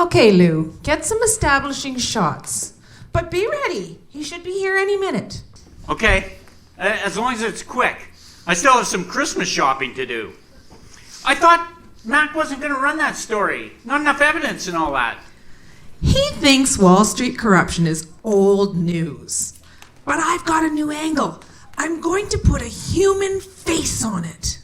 Okay, Lou, get some establishing shots. But be ready. He should be here any minute. Okay, as long as it's quick. I still have some Christmas shopping to do. I thought Mac wasn't going to run that story. Not enough evidence and all that. He thinks Wall Street corruption is old news. But I've got a new angle. I'm going to put a human face on it.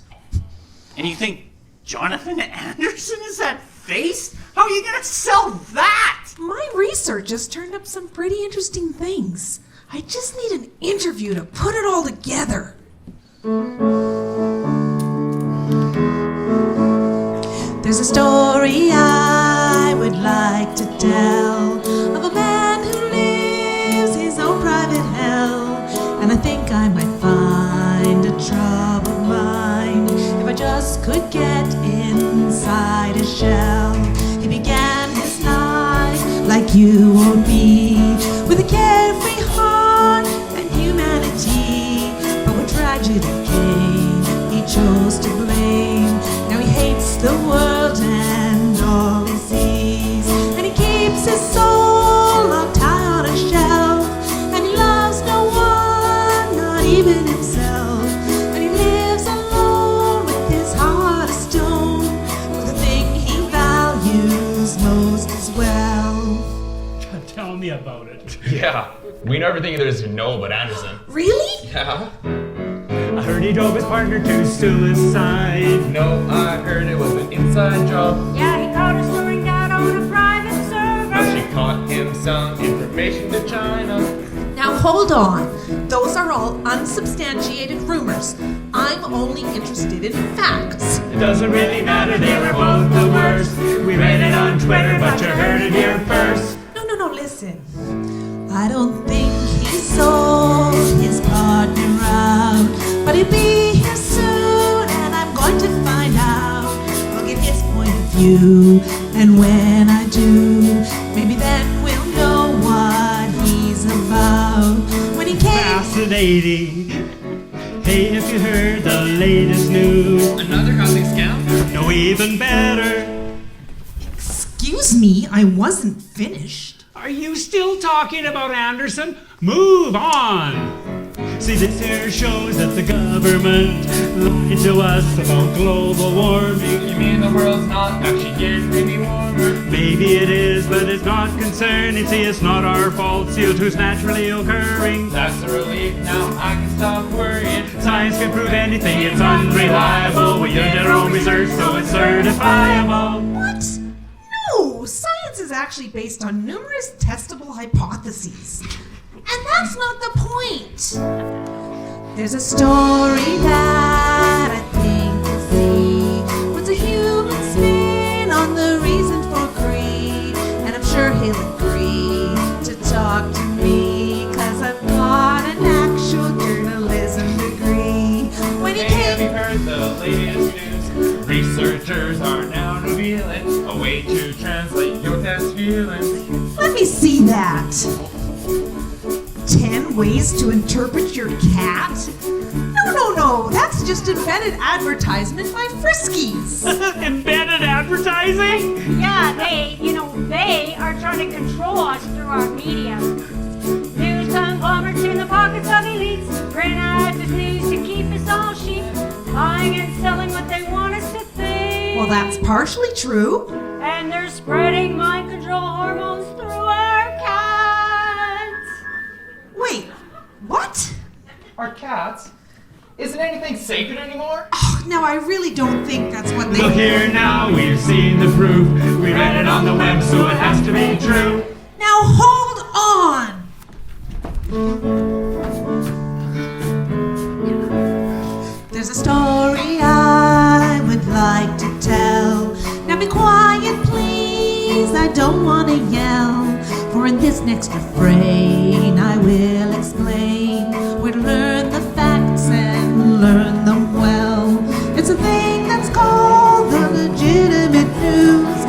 And you think Jonathan Anderson is that face? How are you going to sell that? My research has turned up some pretty interesting things. I just need an interview to put it all together. There's a story I would like to tell of a man who lives his own private hell. And I think I might find a troubled mind if I just could get inside a shell. He began his life like you or me, with a carefree heart and humanity. But when tragedy came, he chose to blame. Now he hates the world and all he sees, and he keeps his soul locked high on a shelf. And he loves no one, not even himself. And he lives alone with his heart of stone, for the thing he values most as well. Tell me about it. Yeah, we know everything there is to know about Anderson. Really? Yeah? I heard he drove his partner to suicide. No, I heard it was an inside job. Yeah, he caught her slowing down on a private server. But she caught him some information to China. Now hold on. Those are all unsubstantiated rumors. I'm only interested in facts. It doesn't really matter, they were both the worst. We read it on Twitter, but you heard it here first. No, listen. I don't think he sold his partner out, but he'll be here soon, and I'm going to find out. I'll get his point of view, and when I do, maybe then we'll know what he's about. When he came... Fascinating. Hey, if you heard the latest news. Another housing scam? No, even better. Excuse me, I wasn't finished. Are you still talking about Anderson? Move on! See, this here shows that the government lied to us about global warming. You mean the world's not actually getting any warmer? Maybe it is, but it's not concerning. See, it's not our fault. CO2's naturally occurring. That's a relief, now I can stop worrying. Science can prove anything, it's unreliable. We did our own research, so it's certifiable. What? No, science is actually based on numerous testable hypotheses. And that's not the point. There's a story that I think you'll see. Puts a human spin on the reason for greed. And I'm sure he'll agree to talk to me, 'cause I've got an actual journalism degree. When he Have you came... heard the latest news? Researchers are now revealing a way to translate your past feelings. Let me see that. 10 ways to interpret your cat? No, that's just embedded advertisement by Friskies. Embedded advertising? Yeah, they are trying to control us through our media. News conglomerates in the pockets of elites print out this news to keep us all sheep, buying and selling what they want us to think. Well, that's partially true. And they're spreading mind control hormones through our cats. Wait, what? Our cats? Isn't anything sacred anymore? Oh, now I really don't think that's what they... Look here now, we've seen the proof. We read it on the web, so it has to be true. Now hold on. There's a story I would like to tell. Now be quiet, please, I don't want to yell. For in this next refrain I will explain where to learn the facts and learn them well. It's a thing that's called the legitimate news.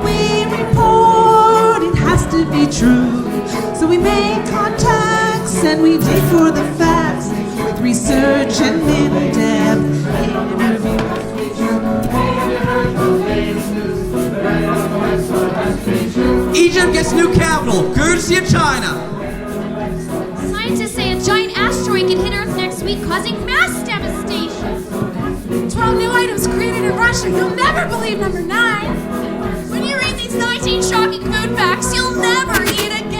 We report, it has to be true. So we make contacts and we dig for the facts with research and in-depth interviews. Egypt gets new capital, courtesy of China. Scientists say a giant asteroid can hit Earth next week, causing mass devastation. 12 new items created in Russia. You'll never believe number 9. When you read these 19 shocking food facts, you'll never eat again.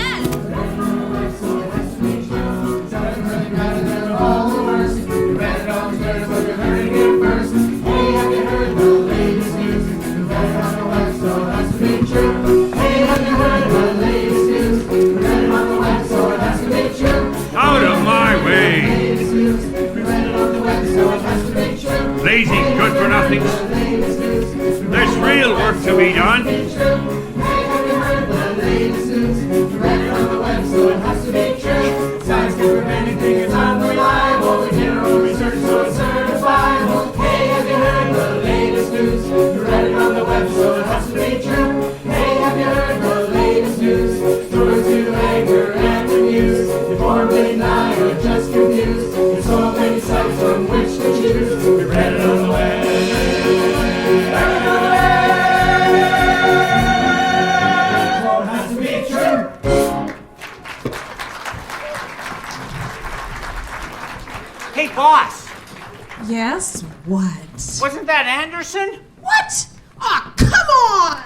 Out of my way! Lazy, good for nothings. There's real work to be done. Hey, boss! Yes? What? Wasn't that Anderson? What? Aw, come on!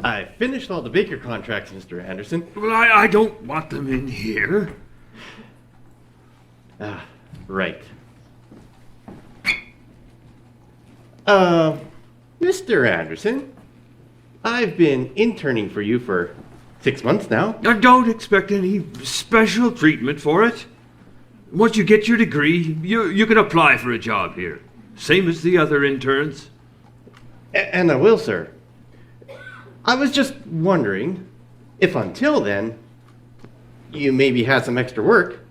I finished all the baker contracts, Mr. Anderson. Well, I don't want them in here. Ah, right. Mr. Anderson, I've been interning for you for 6 months now. I don't expect any special treatment for it. Once you get your degree, you can apply for a job here. Same as the other interns. And I will, sir. I was just wondering if until then, you maybe had some extra work.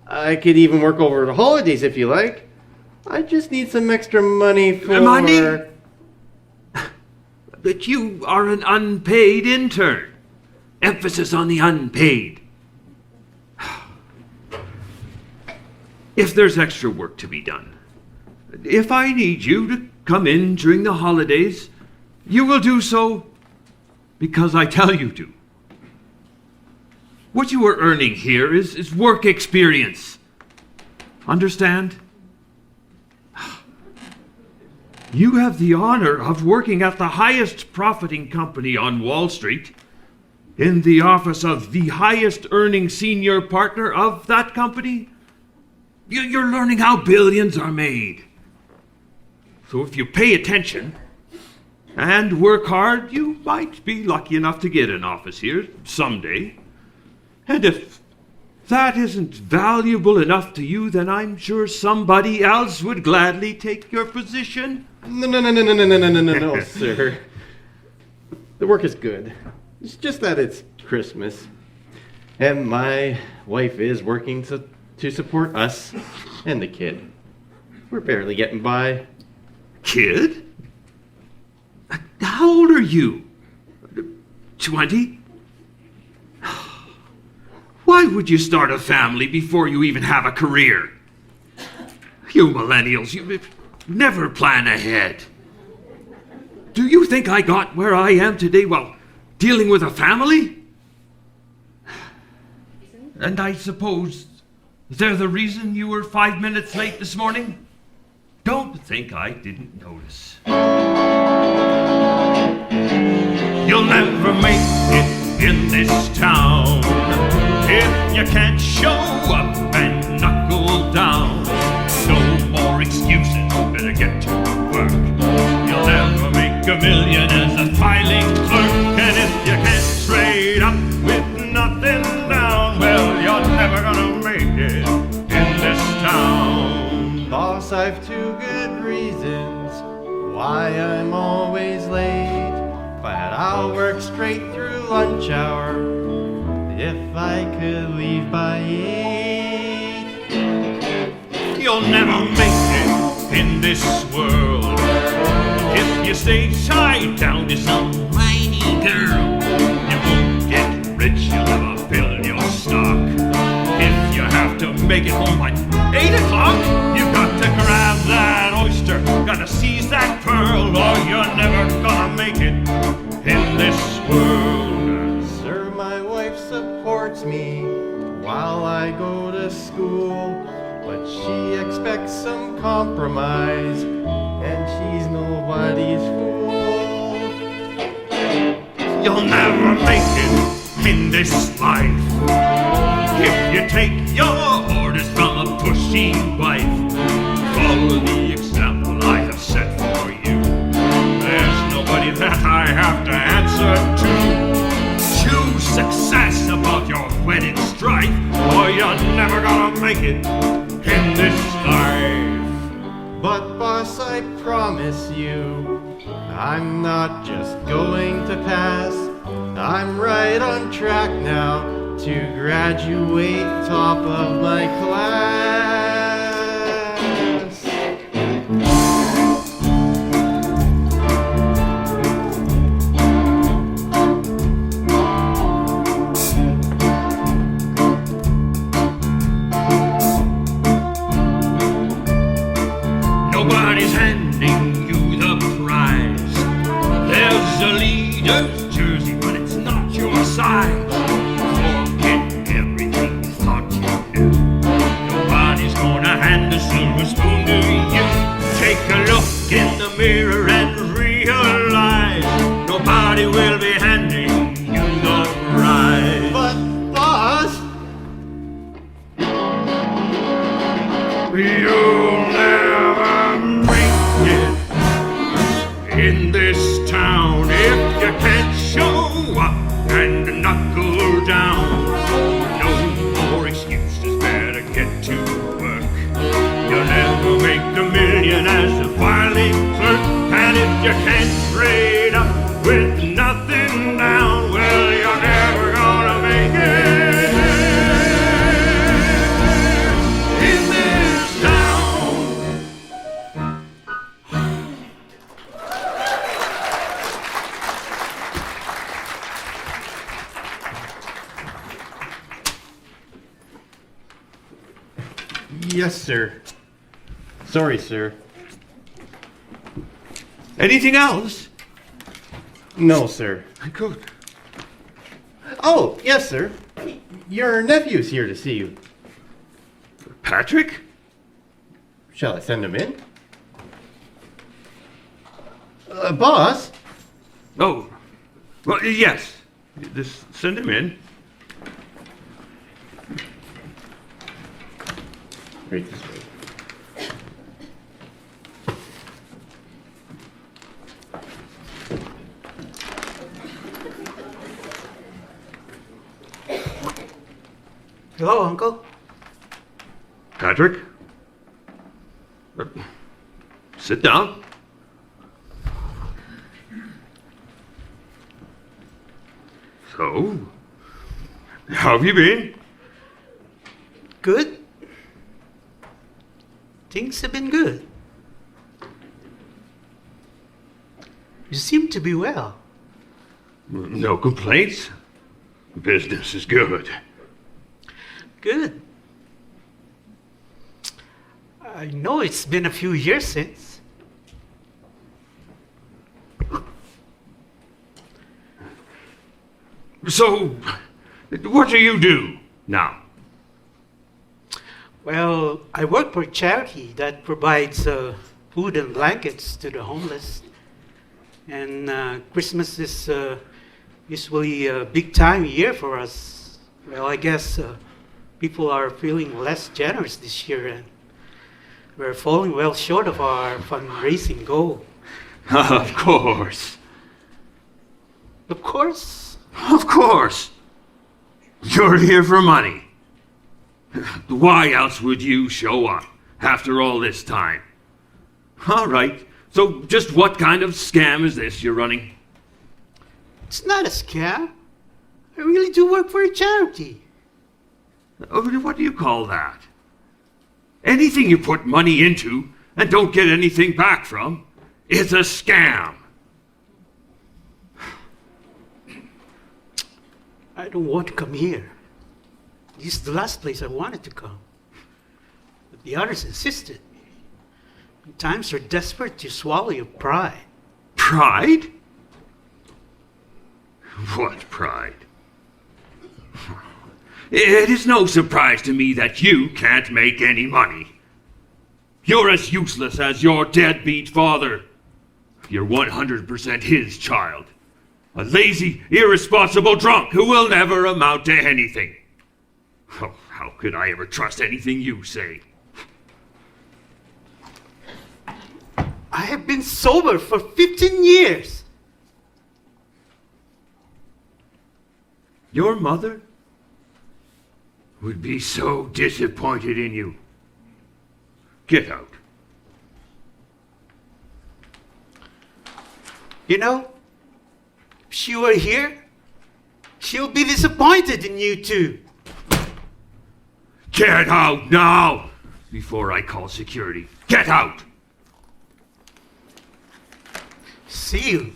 I could even work over the holidays if you like. I just need some extra money for... Money? But you are an unpaid intern. Emphasis on the unpaid. If there's extra work to be done, if I need you to come in during the holidays, you will do so because I tell you to. What you are earning here is work experience. Understand? You have the honor of working at the highest profiting company on Wall Street, in the office of the highest earning senior partner of that company. You're learning how billions are made. So if you pay attention and work hard, you might be lucky enough to get an office here someday. And if that isn't valuable enough to you, then I'm sure somebody else would gladly take your position. No, sir. The work is good. It's just that it's Christmas. And my wife is working to support us and the kid. We're barely getting by. Kid? How old are you? 20? Why would you start a family before you even have a career? You millennials, you never plan ahead. Do you think I got where I am today while dealing with a family? And I suppose they're the reason you were 5 minutes late this morning? Don't think I didn't notice. You'll never make it in this town if you can't show up and knuckle down. No more excuses, better get to work. You'll never make a million as a filing clerk. And if you can't trade up with nothing down, well, you're never gonna make it in this boss, I've two good reasons why I'm always late. But I'll work straight through lunch hour if I could leave by 8. You'll never make it in this world if you stay tied down to some whiny girl. You won't get rich, you'll never fill your stock. If you have to make it home at 8 o'clock, you got to grab that oyster, gotta seize that pearl, or you're never gonna make it in this world. Sir, my wife supports me while I go to school, but she expects some compromise, and she's nobody's fool. You'll never make it in this life if you take your orders from a pushy wife. Follow the example I have set for you. There's nobody that I have to answer to. Choose success above your wedded strife, or you're never gonna make it in this life. But boss, I promise you, I'm not just going to pass. I'm right on track now to graduate top of my class. Nobody's handing you the prize. There's a leader's jersey, but it's not your size. Forget everything you thought you knew. Nobody's gonna hand a silver spoon to you. Take a look in the mirror and realize nobody will be handing you the prize. But boss, You'll never make it in this town if you can't show up and knuckle down. No more excuses, better get to work. You'll never make $1 million as a filing clerk, and if you can't trade up with nothing down, well, you're never gonna make it in this town. yes, sir. Sorry, sir. Anything else? No, sir. Good. Oh, yes, sir. Your nephew's here to see you. Patrick? Shall I send him in? Boss? Oh, well, yes. Just send him in. Right this way. Hello, Uncle. Patrick? Sit down. So, how have you been? Good? Things have been good. You seem to be well. No complaints. Business is good. Good. I know it's been a few years since. So, what do you do now? Well, I work for a charity that provides food and blankets to the homeless. And Christmas is usually a big time of year for us. Well, I guess people are feeling less generous this year, and we're falling well short of our fundraising goal. Of course. Of course. Of course. You're here for money. Why else would you show up after all this time. All right, so just what kind of scam is this you're running? It's not a scam. I really do work for a charity. What do you call that? Anything you put money into and don't get anything back from is a scam. I don't want to come here. This is the last place I wanted to come. But the others insisted. And times are desperate to swallow your pride. Pride? What pride? It is no surprise to me that you can't make any money. You're as useless as your deadbeat father. You're 100% his child. A lazy, irresponsible drunk who will never amount to anything. Oh, how could I ever trust anything you say? I have been sober for 15 years. Your mother would be so disappointed in you. Get out. You know, if she were here, she'll be disappointed in you too. Get out now, before I call security. Get out! See you.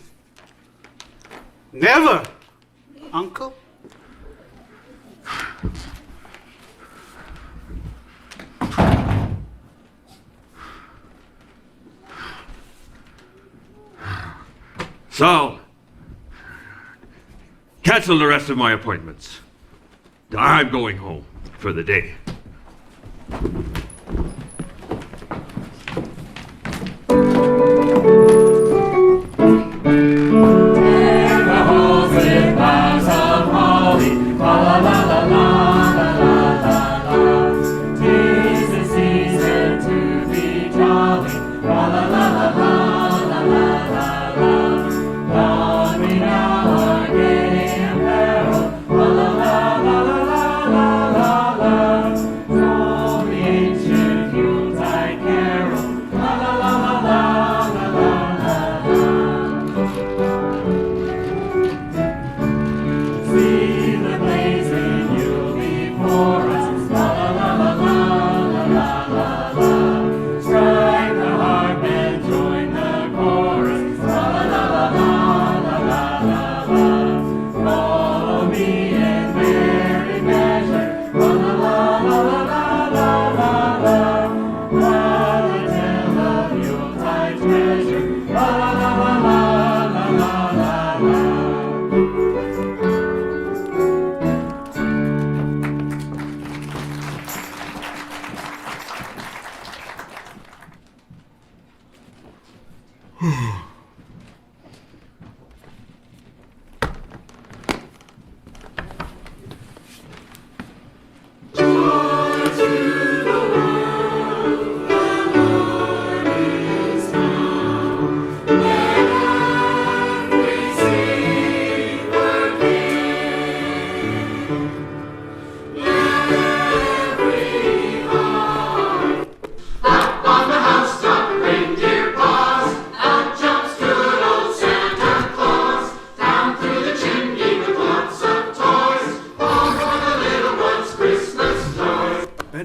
Never, Uncle. So, cancel the rest of my appointments. I'm going home for the day.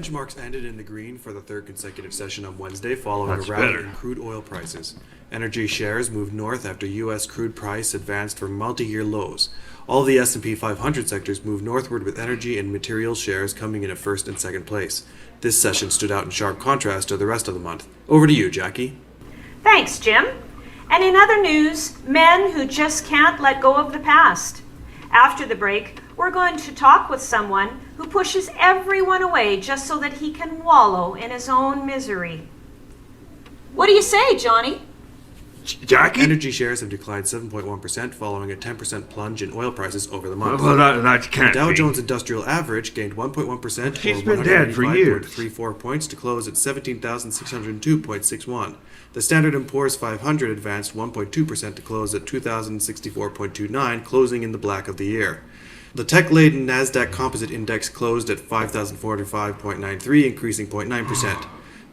Benchmarks ended in the green for the third consecutive session on Wednesday following That's a rally better. in crude oil prices. Energy shares moved north after U.S. crude price advanced from multi-year lows. All the S&P 500 sectors moved northward with energy and materials shares coming in at first and second place. This session stood out in sharp contrast to the rest of the month. Over to you, Jackie. Thanks, Jim. And in other news, men who just can't let go of the past. After the break, we're going to talk with someone who pushes everyone away just so that he can wallow in his own misery. What do you say, Johnny? Jackie? Energy shares have declined 7.1% following a 10% plunge in oil prices over the month. Well, that can't The Dow be. Jones Industrial Average gained 1.1% She's or been dead for years. 185.34 points to close at 17,602.61. The Standard & Poor's 500 advanced 1.2% to close at 2,064.29, closing in the black of the year. The tech-laden NASDAQ Composite Index closed at 5,405.93, increasing 0.9%.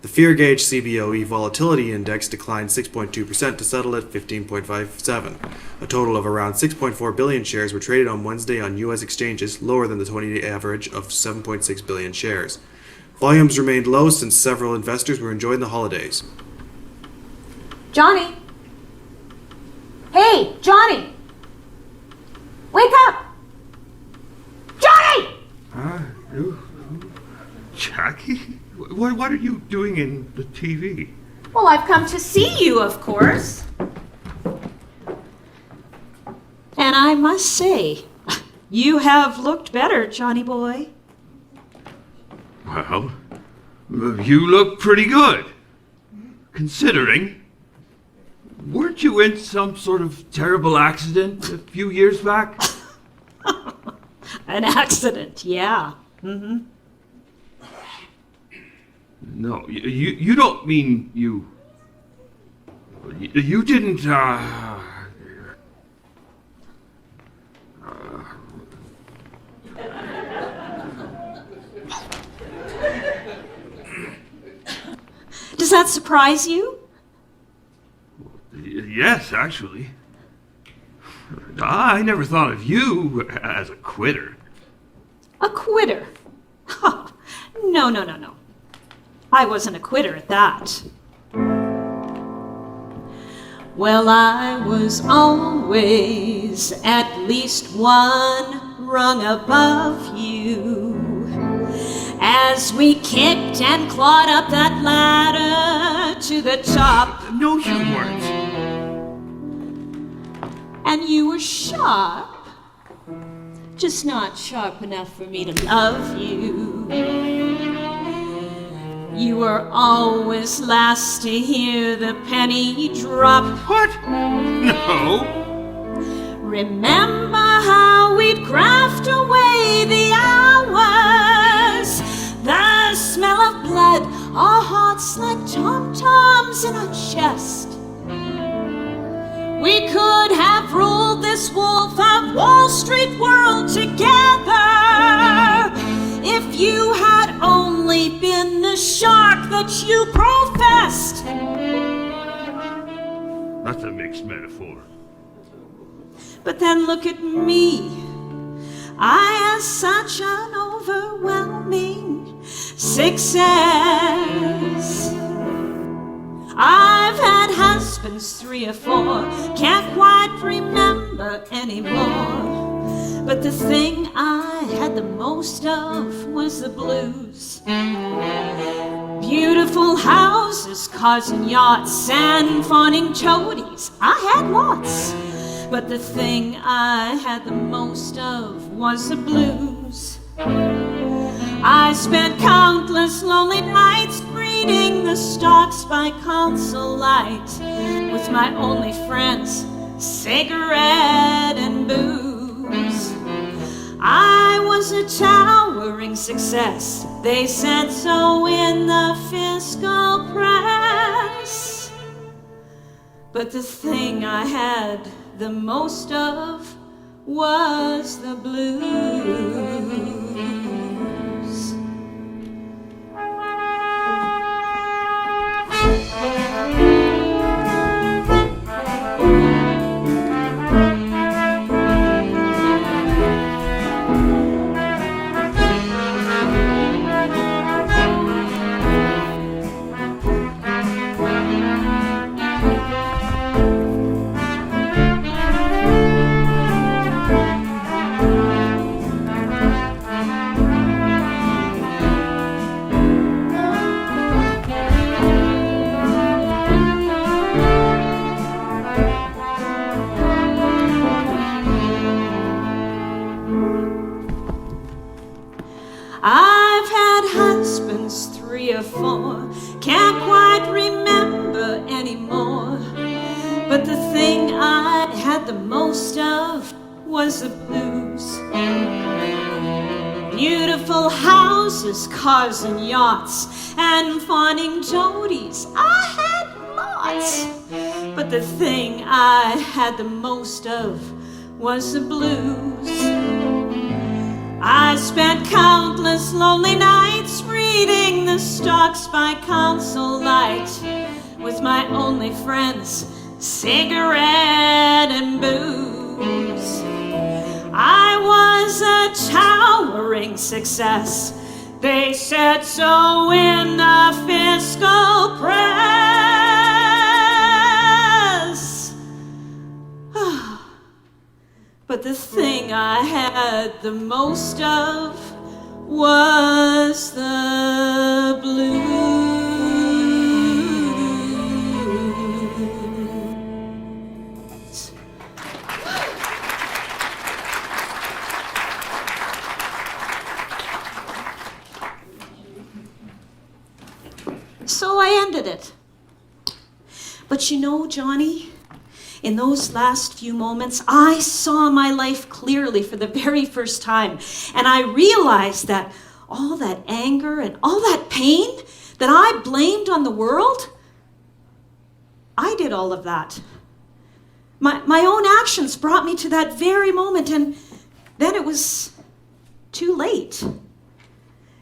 The Fear Gauge CBOE Volatility Index declined 6.2% to settle at 15.57. A total of around 6.4 billion shares were traded on Wednesday on U.S. exchanges, lower than the 20-day average of 7.6 billion shares. Volumes remained low since several investors were enjoying the holidays. Johnny! Hey, Johnny! Wake up! Johnny! Jackie? What are you doing in the TV? Well, I've come to see you, of course. And I must say, you have looked better, Johnny boy. Well, you look pretty good. Considering. Weren't you in some sort of terrible accident a few years back? An accident, yeah. Mm-hmm. No, you don't mean you didn't, Does that surprise you? Yes, actually. I never thought of you as a quitter. A quitter? No. I wasn't a quitter at that. Well, I was always at least one rung above you as we kicked and clawed up that ladder to the top. No, you weren't. And you were sharp, just not sharp enough for me to love you. You were always last to hear the penny drop. What? No. Remember how we'd graft away the hours, the smell of blood, our hearts like tom-toms in our chest. We could have ruled this wolf of Wall Street world together if you had only been the shark that you professed. That's a mixed metaphor. But then look at me. I had such an overwhelming success. I've had husbands 3 or 4, can't quite remember anymore. But the thing I had the most of was the blues. Beautiful houses, cars and yachts, and fawning toadies. I had lots. But the thing I had the most of was the blues. I spent countless lonely nights reading the stocks by console light with my only friends, cigarette and booze. I was a towering success, they said so in the fiscal press. But the thing I had the most of was the blues. I've had husbands 3 or 4, can't quite remember anymore. But the thing I had the most of was the blues. Beautiful houses, cars and yachts, and fawning toadies. I had lots. But the thing I had the most of was the blues. I spent countless lonely nights reading reading the stocks by council light with my only friends, cigarette and booze. I was a towering success. They said so in the fiscal press. But the thing I had the most of was the blues. So I ended it. But you know, Johnny, in those last few moments, I saw my life clearly for the very first time. And I realized that all that anger and all that pain that I blamed on the world, I did all of that. My own actions brought me to that very moment, and then it was too late.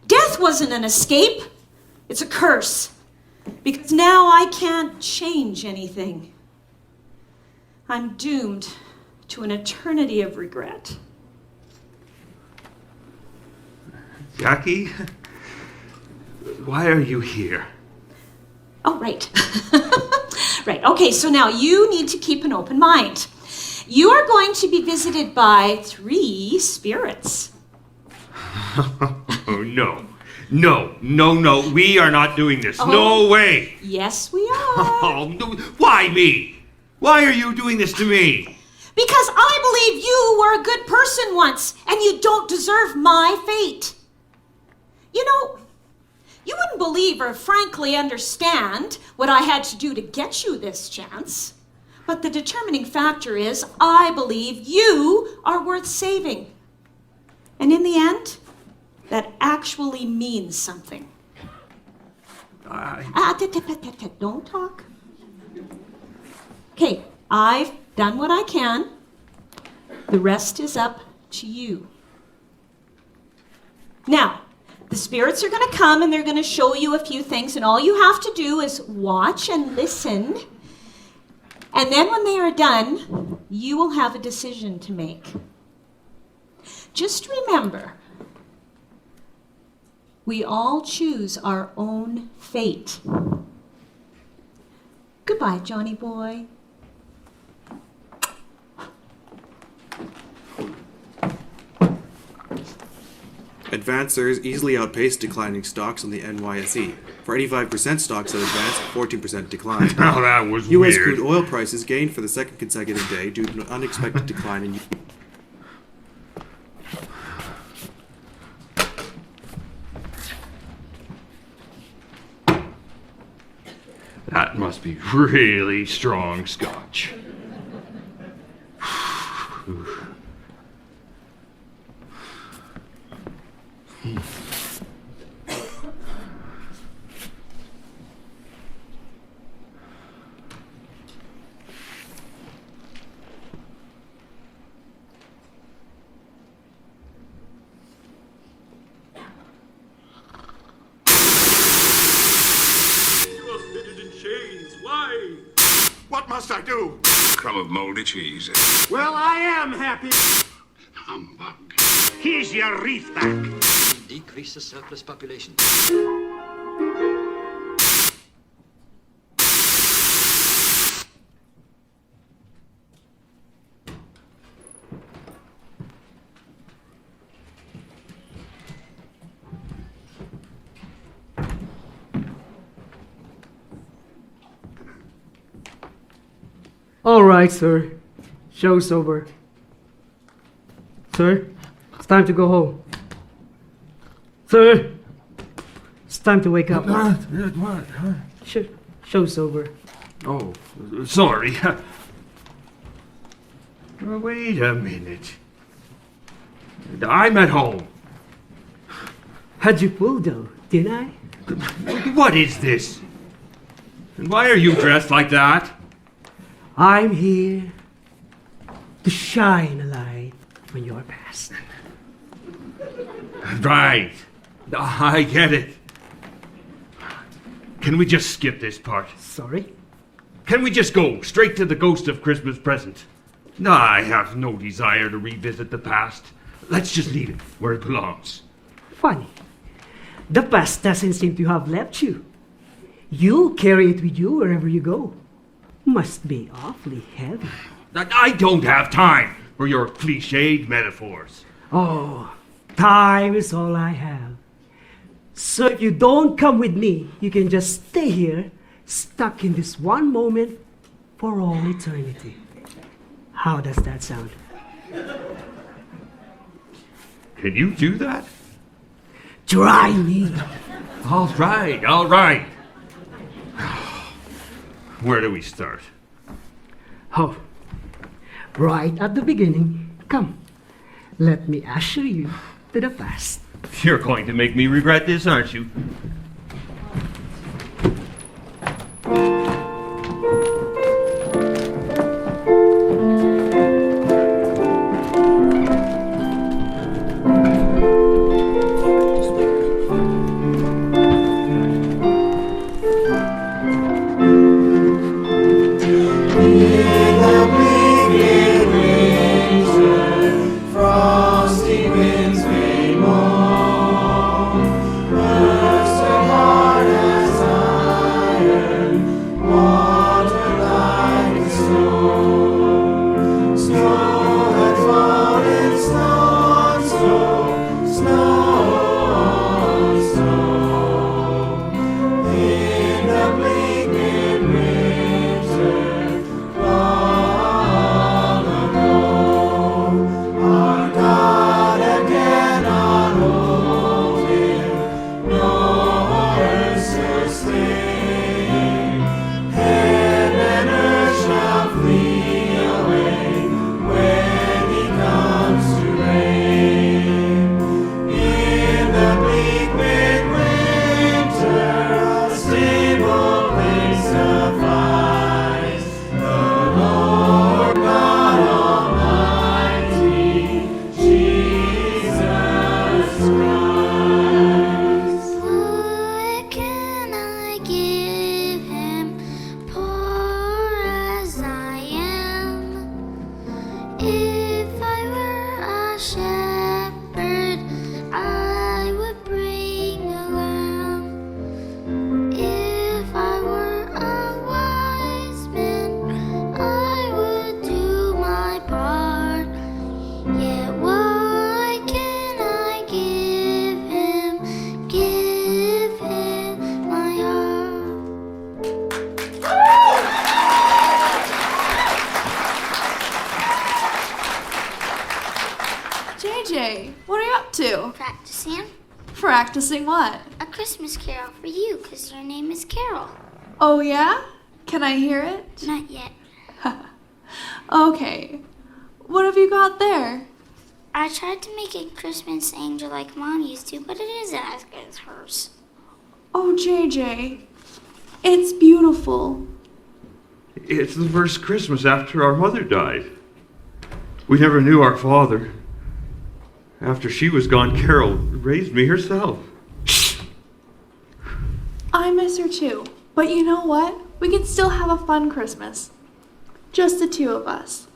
Death wasn't an escape. It's a curse. Because now I can't change anything. I'm doomed to an eternity of regret. Jackie? Why are you here? Oh, right. Right. Okay, so now you need to keep an open mind. You are going to be visited by 3 spirits. Oh, no. No. We are not doing this. Oh, no way. Yes, we are. Oh, no. Why me? Why are you doing this to me? Because I believe you were a good person once, and you don't deserve my fate. You know, you wouldn't believe or frankly understand what I had to do to get you this chance. But the determining factor is I believe you are worth saving. And in the end, that actually means something. Don't talk. Okay, I've done what I can. The rest is up to you. Now, the spirits are going to come and they're going to show you a few things, and all you have to do is watch and listen. And then when they are done, you will have a decision to make. Just remember, we all choose our own fate. Goodbye, Johnny boy. Advancers easily outpaced declining stocks on the NYSE. For 85% stocks that advanced, 14% declined. Oh, that was U.S. weird. crude oil prices gained for the second consecutive day due to an unexpected decline in That must be really strong scotch. What must I do? Crumb of moldy cheese. Well, I am happy. Humbug. Here's your wreath back. Decrease the surplus population. All right, sir. Show's over. Sir, it's time to go home. Sir, it's time to wake up. What? Show's over. Oh, sorry. Wait a minute. I'm at home. Had you pulled though, didn't I? What is this? And why are you dressed like that? I'm here to shine a light on your past. Right. I get it. can we just skip this part? Sorry? Can we just go straight to the ghost of Christmas present? I have no desire to revisit the past. Let's just leave it where it belongs. Funny. The past doesn't seem to have left you. You carry it with you wherever you go. Must be awfully heavy. I don't have time for your cliched metaphors. Oh, time is all I have. So if you don't come with me, you can just stay here, stuck in this one moment for all eternity. How does that sound? Can you do that? Try me. All right, all right. Where do we start? Oh, right at the beginning. Come, let me usher you to the past. You're going to make me regret this, aren't you? JJ, what are you up to? Practicing. Practicing what? A Christmas carol for you, because your name is Carol. Oh, yeah? Can I hear it? Not yet. Okay. What have you got there? I tried to make a Christmas angel like Mom used to, but it isn't as good as hers. Oh, JJ, it's beautiful. It's the first Christmas after our mother died. We never knew our father. After she was gone, Carol raised me herself. I miss her too. But you know what? We can still have a fun Christmas. Just the two of us.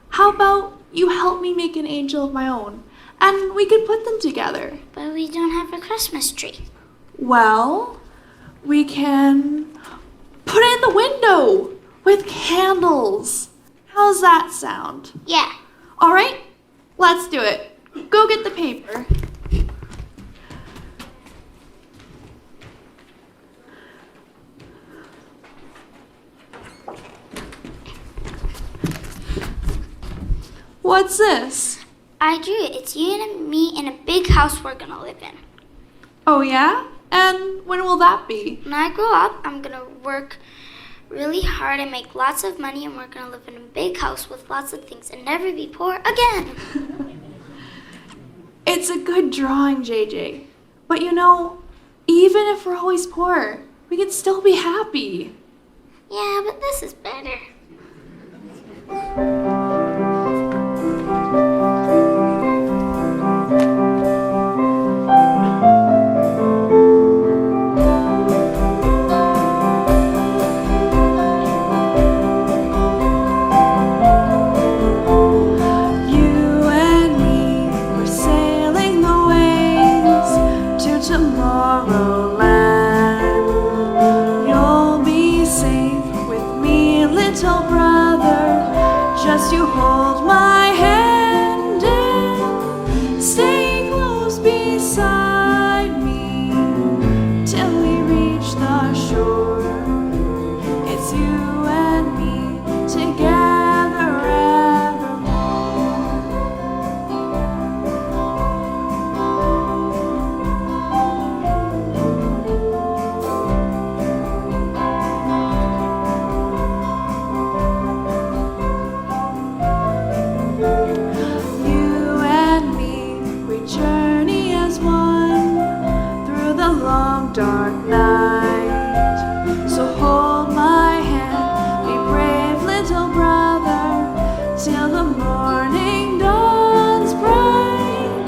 How about you help me make an angel of my own, and we can put them together. But we don't have a Christmas tree. Well, we can put it in the window with candles. How's that sound? Yeah. All right, let's do it. Go get the paper. What's this? I drew it. It's you and me in a big house we're gonna live in. Oh yeah? And when will that be? When I grow up, I'm gonna work really hard and make lots of money, and we're gonna live in a big house with lots of things and never be poor again. It's a good drawing, JJ. But you know, even if we're always poor, we can still be happy. Yeah, but this is better. little brother, just you hold my hand and stay close beside me till we reach the shore. It's you and me together evermore. You and me, we journey as one through the long dark night. So hold my hand, be brave little brother, till the morning dawns bright.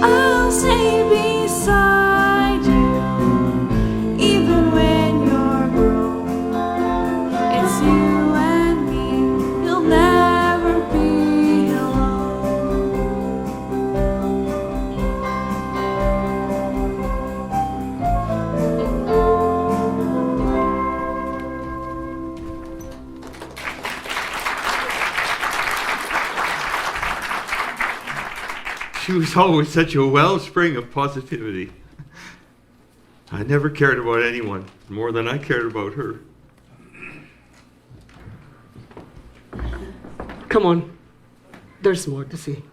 I'll stay beside you, even when you're grown. It's you and me, you'll never be alone. She was always such a wellspring of positivity. I never cared about anyone more than I cared about her. Come on. There's more to see.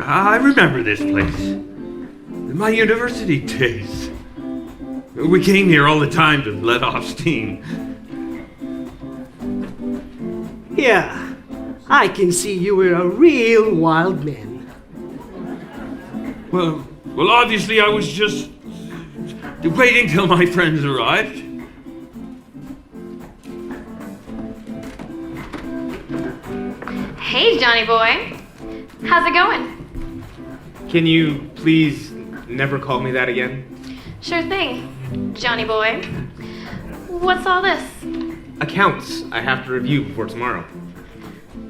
I remember this place. My university days. We came here all the time to let off steam. Yeah, I can see you were a real wild man. Well, obviously I was just waiting till my friends arrived. Hey, Johnny boy. How's it going? Can you please never call me that again? Sure thing, Johnny boy. What's all this? Accounts I have to review before tomorrow.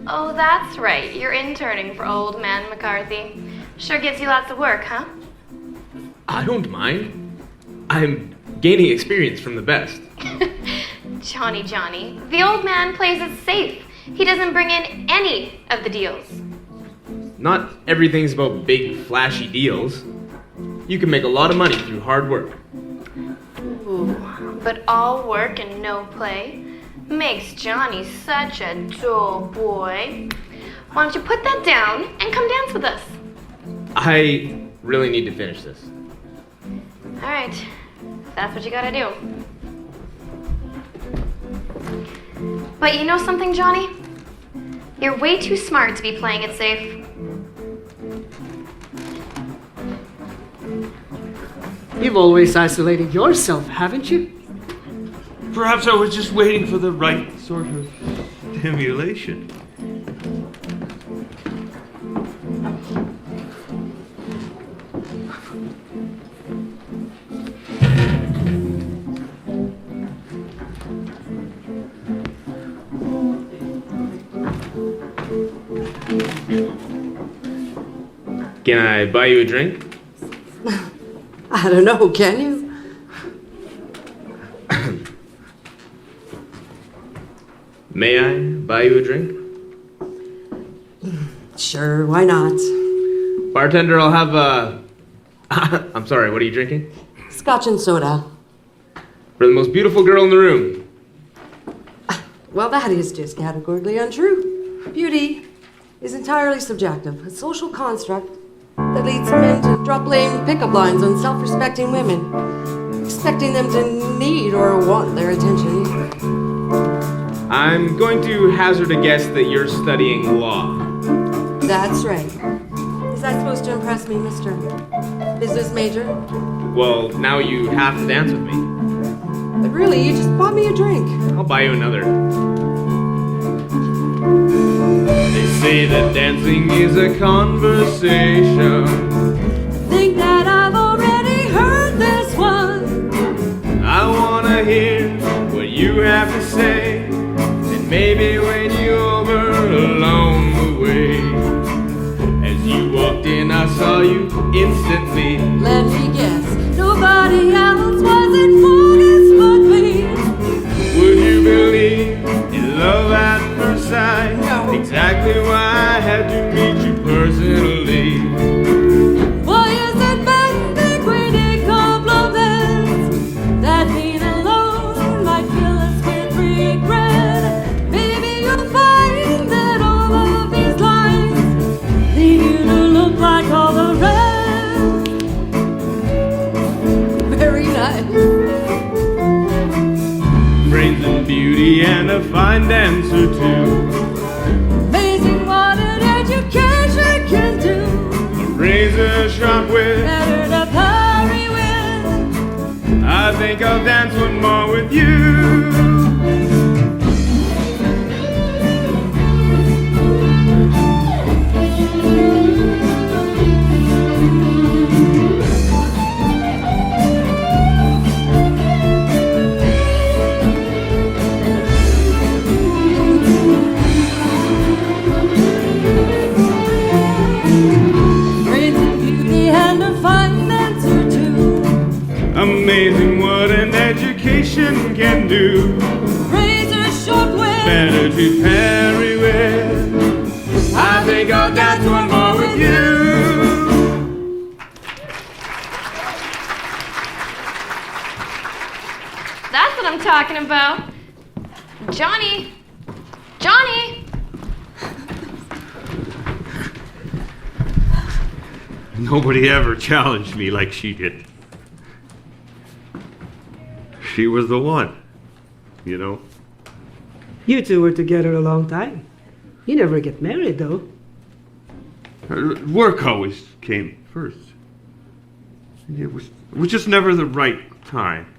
Oh, that's right. You're interning for old man McCarthy. Sure gives you lots of work, huh? I don't mind. I'm gaining experience from the best. Johnny, the old man plays it safe. He doesn't bring in any of the deals. Not everything's about big, flashy deals. You can make a lot of money through hard work. Ooh, but all work and no play makes Johnny such a dull boy. Why don't you put that down and come dance with us? I really need to finish this. All right, that's what you gotta do. But you know something, Johnny? You're way too smart to be playing it safe. You've always isolated yourself, haven't you? Perhaps I was just waiting for the right sort of stimulation. Can I buy you a drink? I don't know, can you? May I buy you a drink? Sure, why not? Bartender, I'll have a... I'm sorry, what are you drinking? Scotch and soda. For the most beautiful girl in the room. Well, that is just categorically untrue. Beauty is entirely subjective, a social construct that leads men to drop lame pickup lines on self-respecting women, expecting them to need or want their attention. I'm going to hazard a guess that you're studying law. That's right. Is that supposed to impress me, Mr. Business Major? Well, now you have to dance with me. But really, you just bought me a drink. I'll buy you another. They say that dancing is a conversation. Think that I've already heard this one. I wanna hear what you have to say, and maybe when you over along the way. As you walked in, I saw you instantly. Let me guess, nobody else was in focus but me. Would you believe in love at first sight? No. Exactly why I had to meet you personally. Why is it men think we need compliments? That being alone might fill us with regret. Maybe you'll find that all of these lines leave you to look like all the rest. Very nice. Brains and beauty and a fine dancer too. Amazing what an education can do. A razor sharp wit. Better to parry with. I think I'll dance one more with you. Brains and beauty and a fine dancer too. Amazing what an education can do. Razor short wit. Better to parry with. I think I'll dance one more with you. That's what I'm talking about. Johnny! Johnny! Nobody ever challenged me like she did. She was the one, you know. You two were together a long time. You never get married, though. Work always came first. It was just never the right time.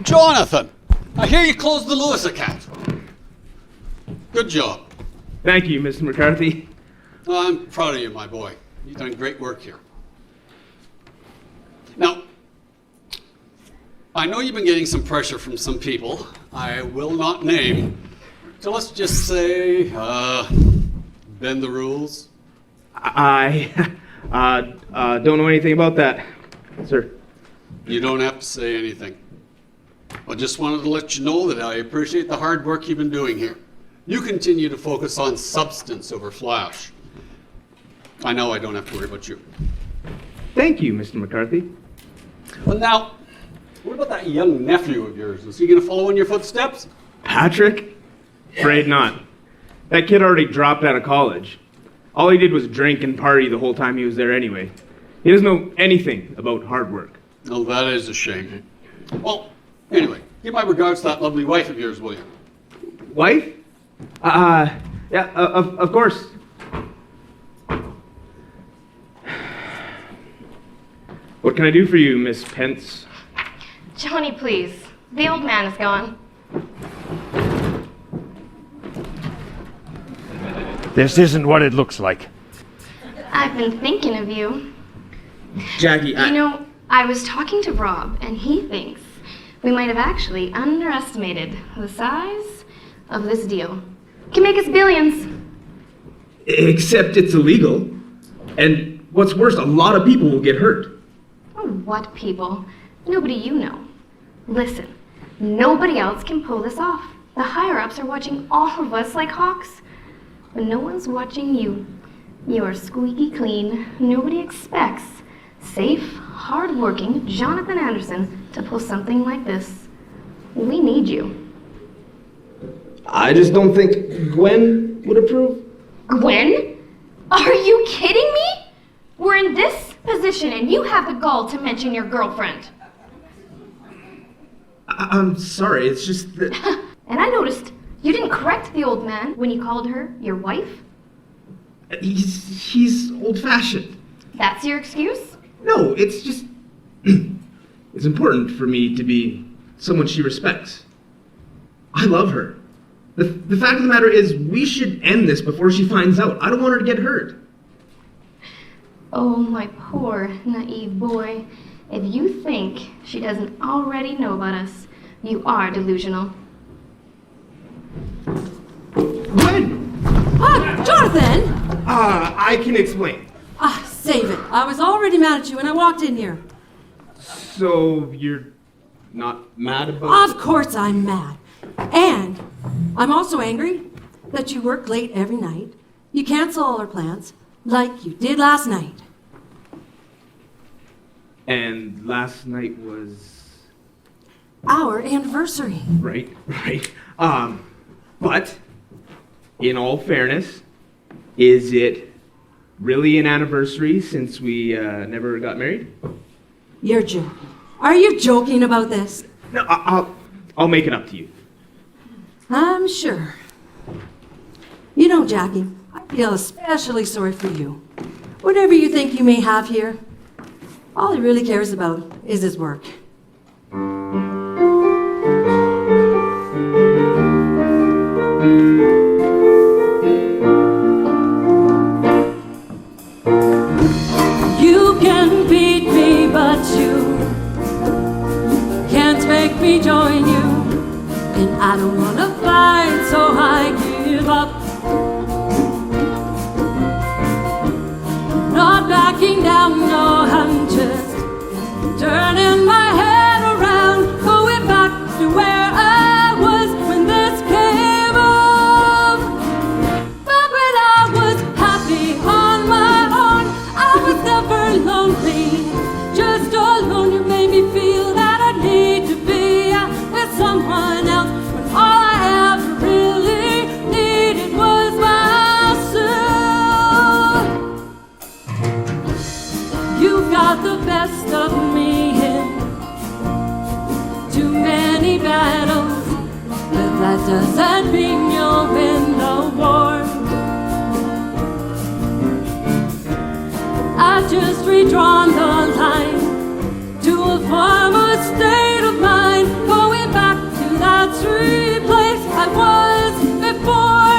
Jonathan, I hear you closed the Lewis account. Good job. Thank you, Mr. McCarthy. Oh, I'm proud of you, my boy. You've done great work here. Now, I know you've been getting some pressure from some people I will not name. So let's just say, bend the rules. I don't know anything about that, sir. You don't have to say anything. I just wanted to let you know that I appreciate the hard work you've been doing here. You continue to focus on substance over flash. I know I don't have to worry about you. Thank you, Mr. McCarthy. Well, now, what about that young nephew of yours? Is he going to follow in your footsteps? Patrick? Afraid not. That kid already dropped out of college. All he did was drink and party the whole time he was there anyway. He doesn't know anything about hard work. Oh, that is a shame. Well, anyway, give my regards to that lovely wife of yours, will you? Wife? Yeah, of course. What can I do for you, Miss Pence? Johnny, please. The old man is gone. This isn't what it looks like. I've been thinking of you. Jackie, You know, I was talking to Rob, and he thinks we might have actually underestimated the size of this deal. Can make us billions. Except it's illegal. And what's worse, a lot of people will get hurt. Oh, what people? Nobody you know. Listen, nobody else can pull this off. The higher-ups are watching all of us like hawks. But no one's watching you. You're squeaky clean. Nobody expects safe, hard-working Jonathan Anderson to pull something like this. We need you. I just don't think Gwen would approve. Gwen? Are you kidding me? We're in this position and you have the gall to mention your girlfriend. I'm sorry, it's just that... And I noticed you didn't correct the old man when you called her your wife. He's old-fashioned. That's your excuse? No, it's just... it's important for me to be someone she respects. I love her. The fact of the matter is, we should end this before she finds out. I don't want her to get hurt. Oh, my poor, naive boy. If you think she doesn't already know about us, you are delusional. Gwen! Jonathan! I can explain. Save it. I was already mad at you when I walked in here. So, you're not mad about it? Of course I'm mad. And I'm also angry that you work late every night. You cancel all our plans, like you did last night. And last night was... Our anniversary. Right. But, in all fairness, is it really an anniversary since we never got married? You're joking. Are you joking about this? No, I'll make it up to you. I'm sure. You know, Jackie, I feel especially sorry for you. Whatever you think you may have here, all he really cares about is his work. You can beat me, but you can't make me join you. And I don't wanna fight, so I give up. Not backing down, no, I'm just turning my head around, going back to where I was when this came up. But when I was happy on my own, I was never lonely, just alone. You made me feel that I need to be with someone else, when all I ever really needed was myself. You got the best of me in too many battles, but that doesn't mean you'll win the war. I've just redrawn the line to a former state of mind, going back to that sweet place I was before.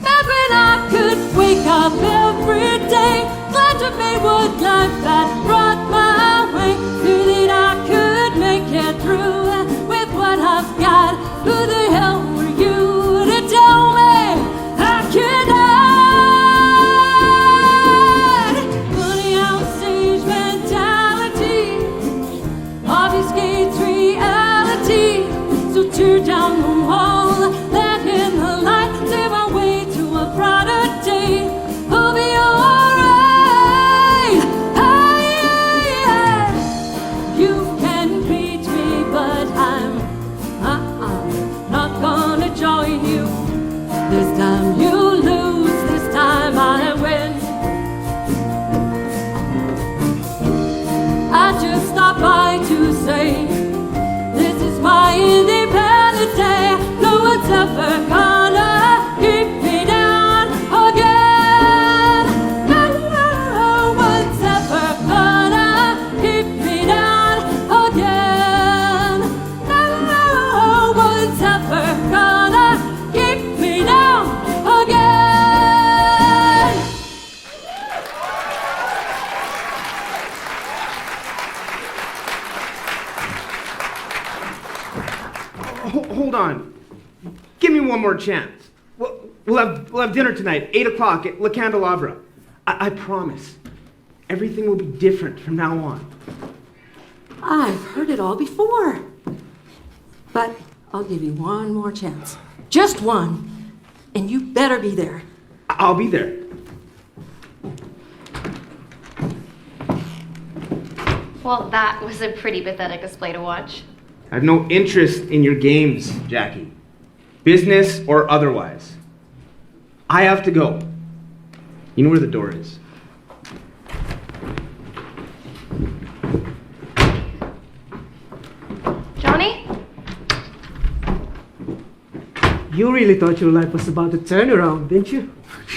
Back when I could wake up every day, glad to make what life that brought my way. Knew that I could make it through with what I've got. Who the hell were you to tell me I could hide? Funny how stage mentality obfuscates reality. So tear down the wall, let in the light, save my way to a brighter day. I'll be alright. You can beat me, but I'm not gonna join you. This time you lose, this time I win. I just stopped by to say this is my independent day. No one's ever gonna keep me down again. No one's ever gonna keep me down again. No one's ever gonna keep me down again. Hold on. Give me one more chance. We'll have dinner tonight, 8 o'clock at La Candelabra. I promise. Everything will be different from now on. I've heard it all before. But I'll give you one more chance. Just one. And you better be there. I'll be there. Well, that was a pretty pathetic display to watch. I have no interest in your games, Jackie. Business or otherwise. I have to go. You know where the door is. Johnny? You really thought your life was about to turn around, didn't you?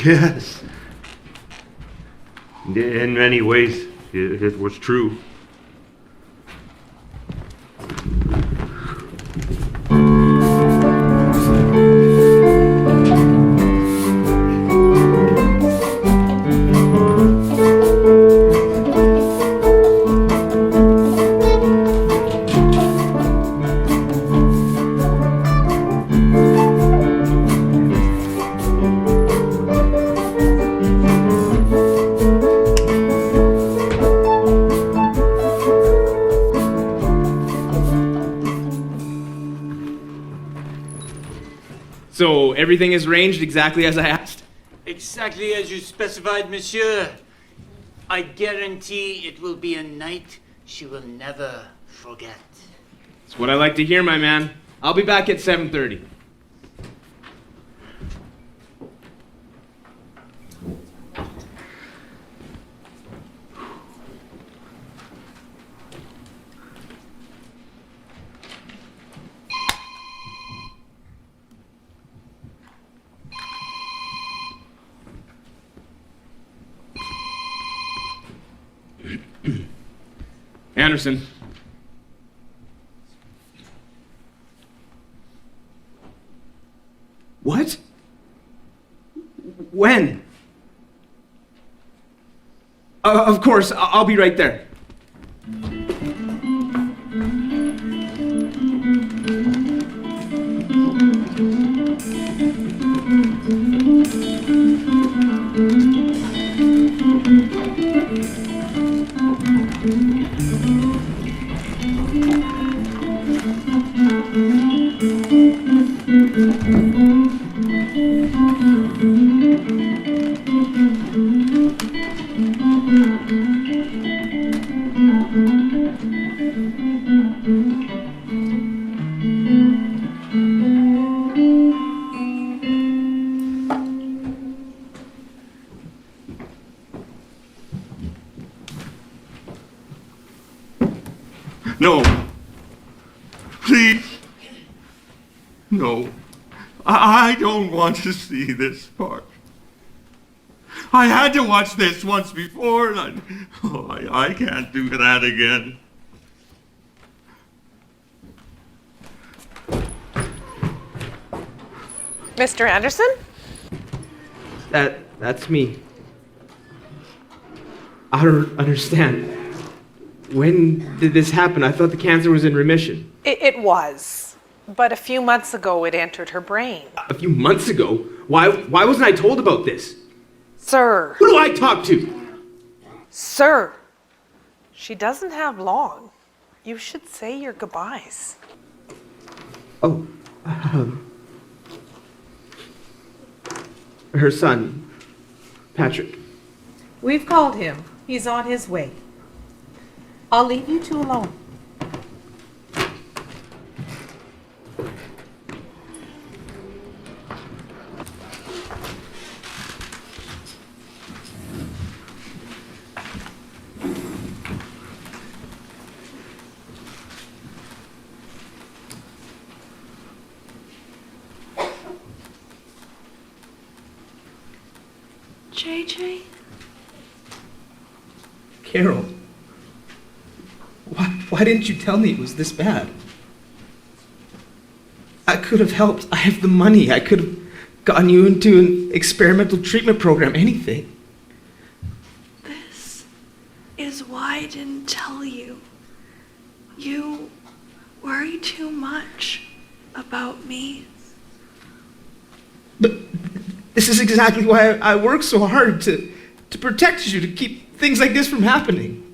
Yes. In many ways, it was true. So everything is arranged exactly as I asked? Exactly as you specified, monsieur. I guarantee it will be a night she will never forget. That's what I like to hear, my man. I'll be back at 7:30. Anderson. What? When? Of course, I'll be right there. No. Please. No. I don't want to see this part. I had to watch this once before, and I can't do that again. Mr. Anderson? That's me. I don't understand. When did this happen? I thought the cancer was in remission. It was. But a few months ago, it entered her brain. A few months ago? Why wasn't I told about this? Sir. Who do I talk to? Sir. She doesn't have long. You should say your goodbyes. Oh. Her son, Patrick. We've called him. He's on his way. I'll leave you two alone. JJ? Carol. Why didn't you tell me it was this bad? I could have helped. I have the money. I could have gotten you into an experimental treatment program, anything. This is why I didn't tell you. You worry too much about me. But This is exactly why I work so hard to protect you, to keep things like this from happening.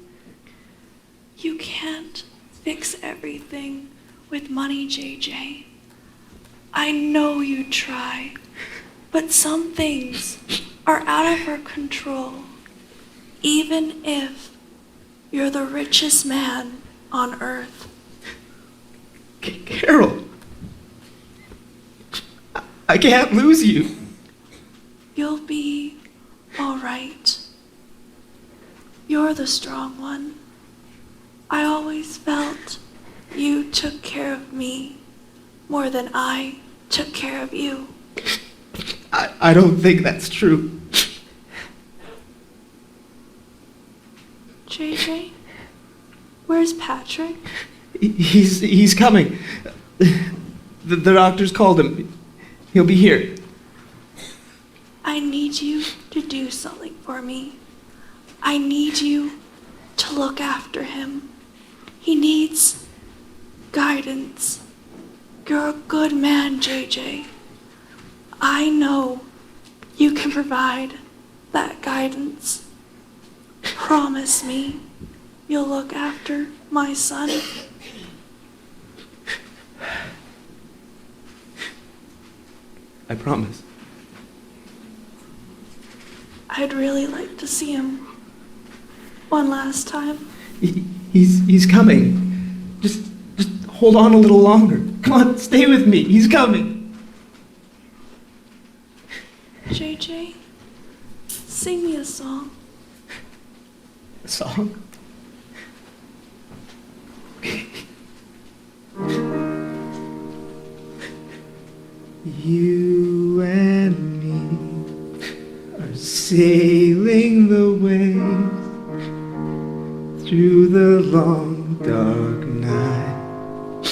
You can't fix everything with money, JJ. I know you try, but some things are out of our control, even if you're the richest man on earth. Carol, I can't lose you. You'll be all right. You're the strong one. I always felt you took care of me more than I took care of you. I don't think that's true. JJ, where's Patrick? He's coming. The doctors called him. He'll be here. I need you to do something for me. I need you to look after him. He needs guidance. You're a good man, JJ. I know you can provide that guidance. Promise me you'll look after my son. I promise. I'd really like to see him one last time. He's coming. Just hold on a little longer. Come on, stay with me. He's coming. JJ, sing me a song. A song? You and me are sailing the waves through the long dark night.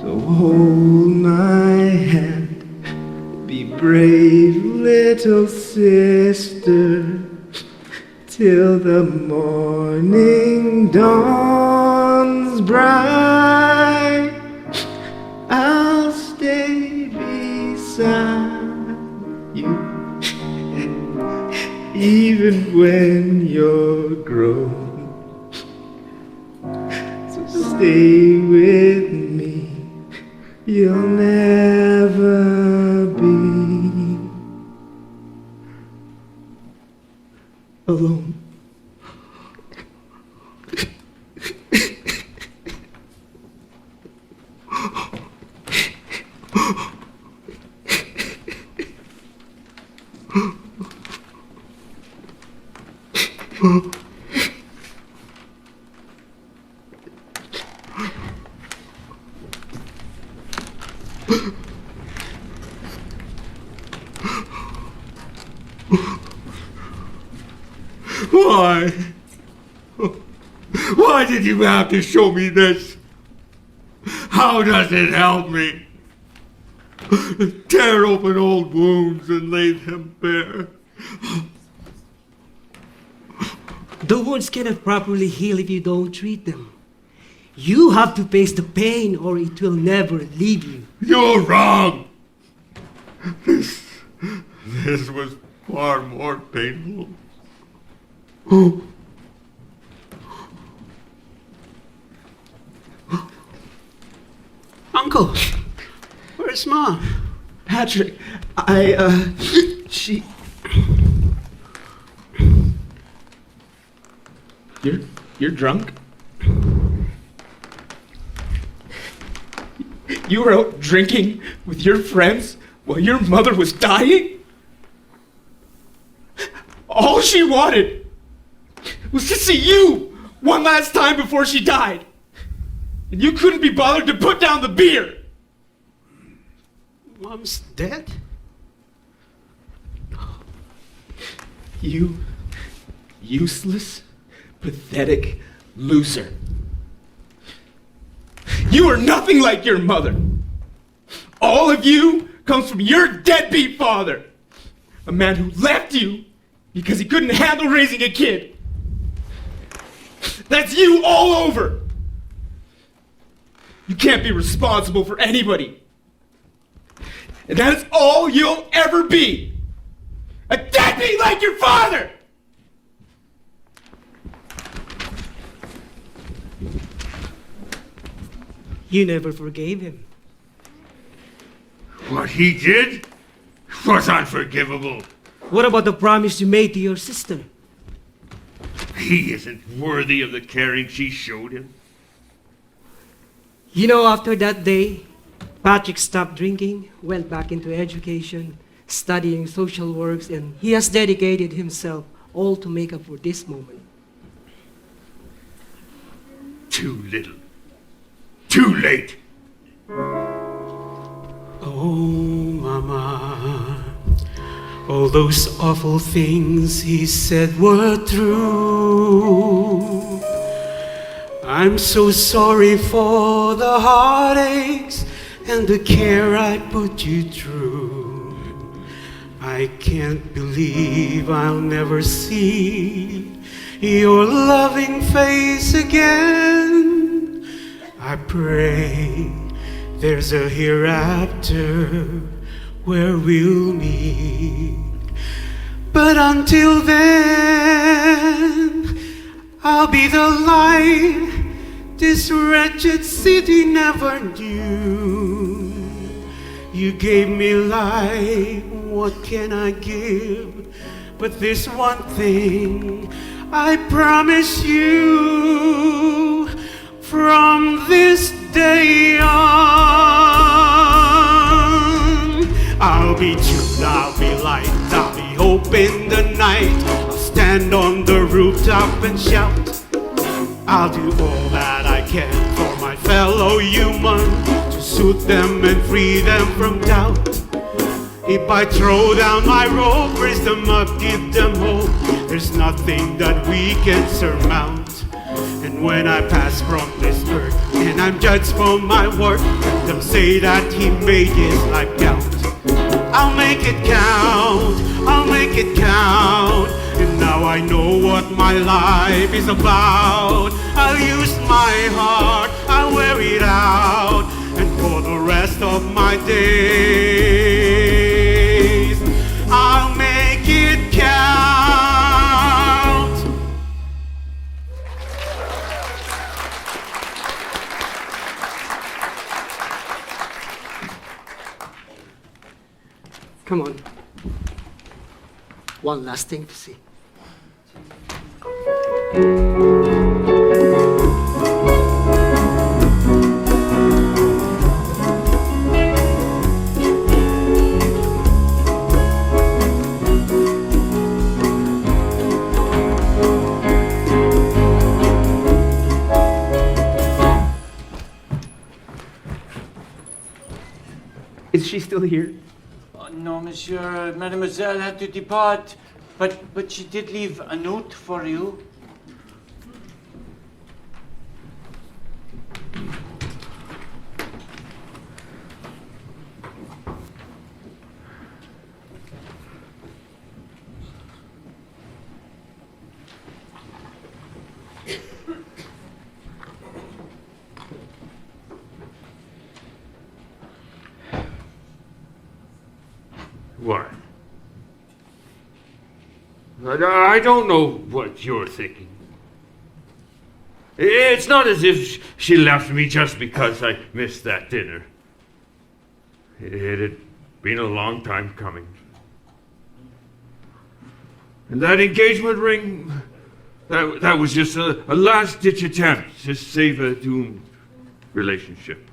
So hold my hand, be brave little sister, till the morning dawns bright. I'll stay beside you, even when you're grown. So stay with me, you'll never be alone. Why? Why did you have to show me this? How does it help me? Tear open old wounds and lay them bare. The wounds cannot properly heal if you don't treat them. You have to face the pain or it will never leave you. You're wrong. This was far more painful. Uncle, where's Mom? Patrick, she... You're drunk? You were out drinking with your friends while your mother was dying? All she wanted was to see you one last time before she died. And you couldn't be bothered to put down the beer. Mom's dead? You useless, pathetic loser. You are nothing like your mother. All of you comes from your deadbeat father. A man who left you because he couldn't handle raising a kid. That's you all over. You can't be responsible for anybody. And that is all you'll ever be. A deadbeat like your father! You never forgave him. What he did was unforgivable. What about the promise you made to your sister? He isn't worthy of the caring she showed him. You know, after that day, Patrick stopped drinking, went back into education, studying social works, and he has dedicated himself all to make up for this moment. Too little. Too late. Oh, Mama, all those awful things he said were true. I'm so sorry for the heartaches and the care I put you through. I can't believe I'll never see your loving face again. I pray there's a hereafter where we'll meet. But until then, I'll be the light this wretched city never knew. You gave me life, what can I give? But this one thing I promise you, from this day on, I'll be true, I'll be light, I'll be hope in the night. I'll stand on the rooftop and shout. I'll do all that I can for my fellow human, to soothe them and free them from doubt. If I throw down my rope, raise them up, give them hope, there's nothing that we can surmount. And when I pass from this earth and I'm judged for my work, let them say that he made his life count. I'll make it count, I'll make it count. And now I know what my life is about. I'll use my heart, I'll wear it out, and for the rest of my days, I'll make it count. Come on. One last thing to see. Is she still here? No, monsieur. Mademoiselle had to depart, but she did leave a note for you. What? I don't know what you're thinking. It's not as if she left me just because I missed that dinner. It had been a long time coming. And that engagement ring, that was just a last-ditch attempt to save a doomed relationship.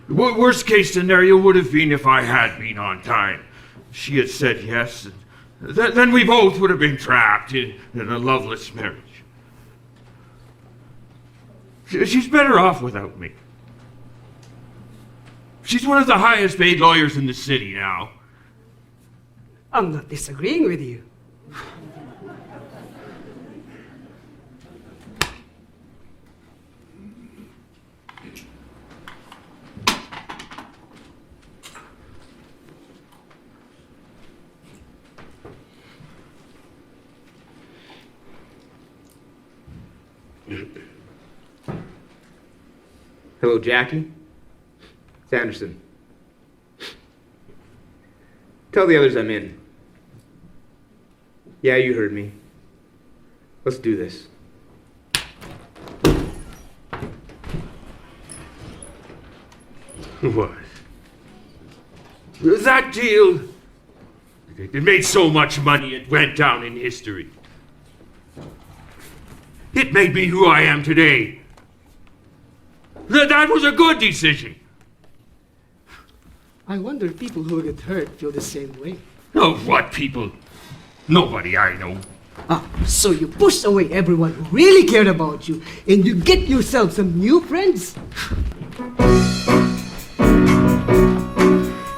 The worst case scenario would have been if I had been on time. She had said yes, and then we both would have been trapped in a loveless marriage. She's better off without me. She's one of the highest paid lawyers in the city now. I'm not disagreeing with you. Hello, Jackie. It's Anderson. Tell the others I'm in. Yeah, you heard me. Let's do this. What? That deal? It made so much money it went down in history. It made me who I am today. That was a good decision. I wonder if people who get hurt feel the same way. Oh, what people? Nobody I know. So you pushed away everyone who really cared about you, and you get yourself some new friends?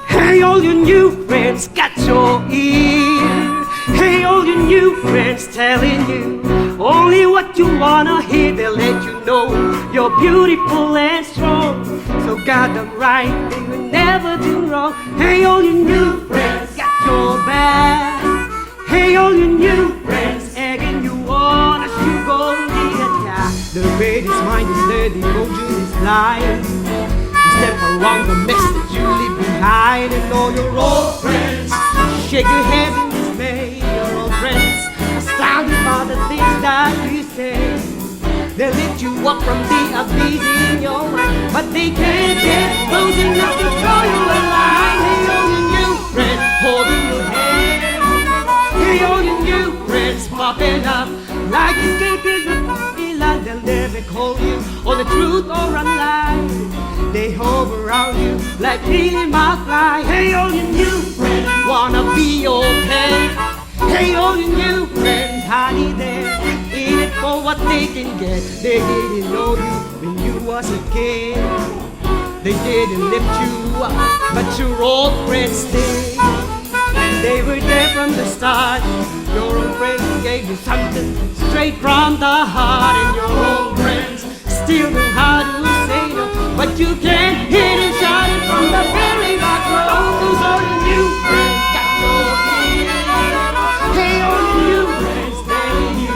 Hey, all your new friends got your ear. Hey, all your new friends telling you only what you wanna hear. They'll let you know you're beautiful and strong. So guard them right, they will never do wrong. Hey, all your new friends got your back. Hey, all your new friends egging you on as you go the attack. The greatest mind is there, the devotion is blind. Step around the mess that you leave behind, and all your old friends shake your heads in dismay. Your old friends astounded by the things that you say. They lift you up from the abyss in your mind, but they can't get close enough to throw you a line. Hey, all your new friends holding your hand. Hey, all your new friends popping up like escaping the land. They'll never call you on the truth or a lie. They hover around you like healing my fly. Hey, all your new friends wanna be okay. Hey, all your new friends hiding there, in it for what they can get. They didn't know you when you was a kid. They didn't lift you up, but your old friends did. They were there from the start. Your old friends gave you something straight from the heart. And your old friends still know how to say no, but you can't hit and shout it from the very back row. Those are the new friends got your ear. Hey, all the new friends telling you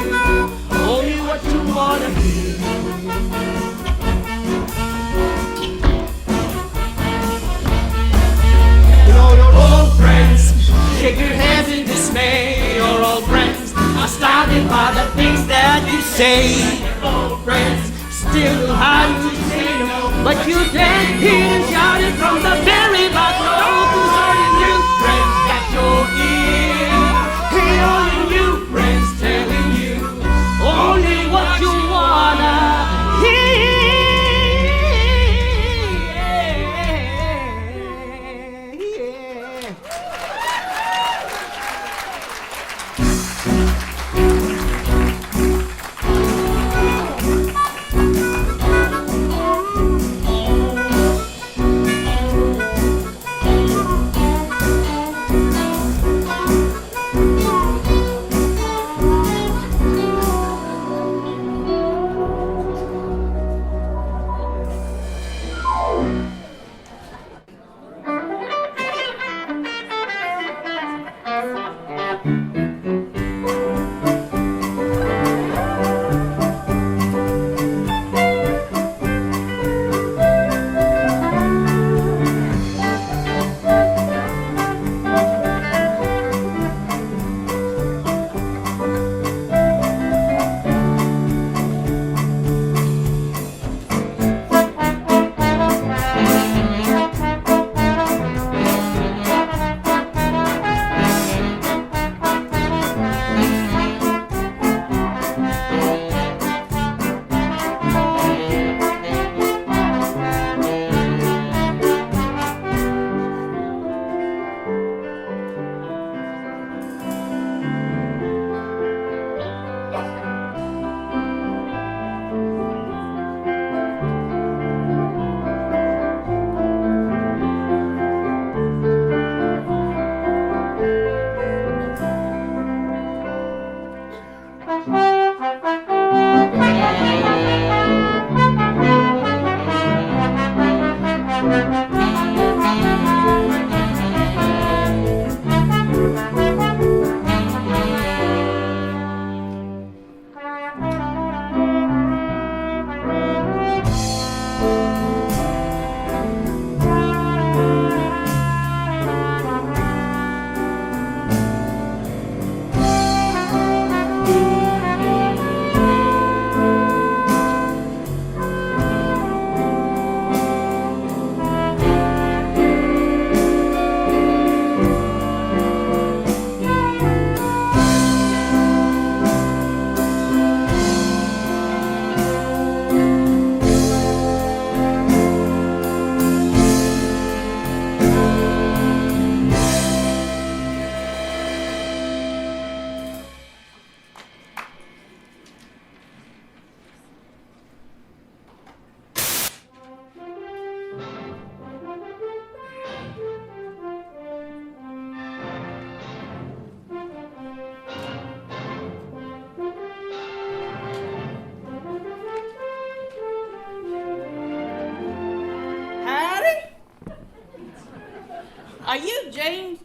only what you wanna hear. You know your old friends shake your heads in dismay. Your old friends are astounded by the things that you say. Your old friends still know how to say no, but you can't hear them shout it from the very back row. Those are your new friends got your ear. Hey, all your new friends telling you only what you wanna hear.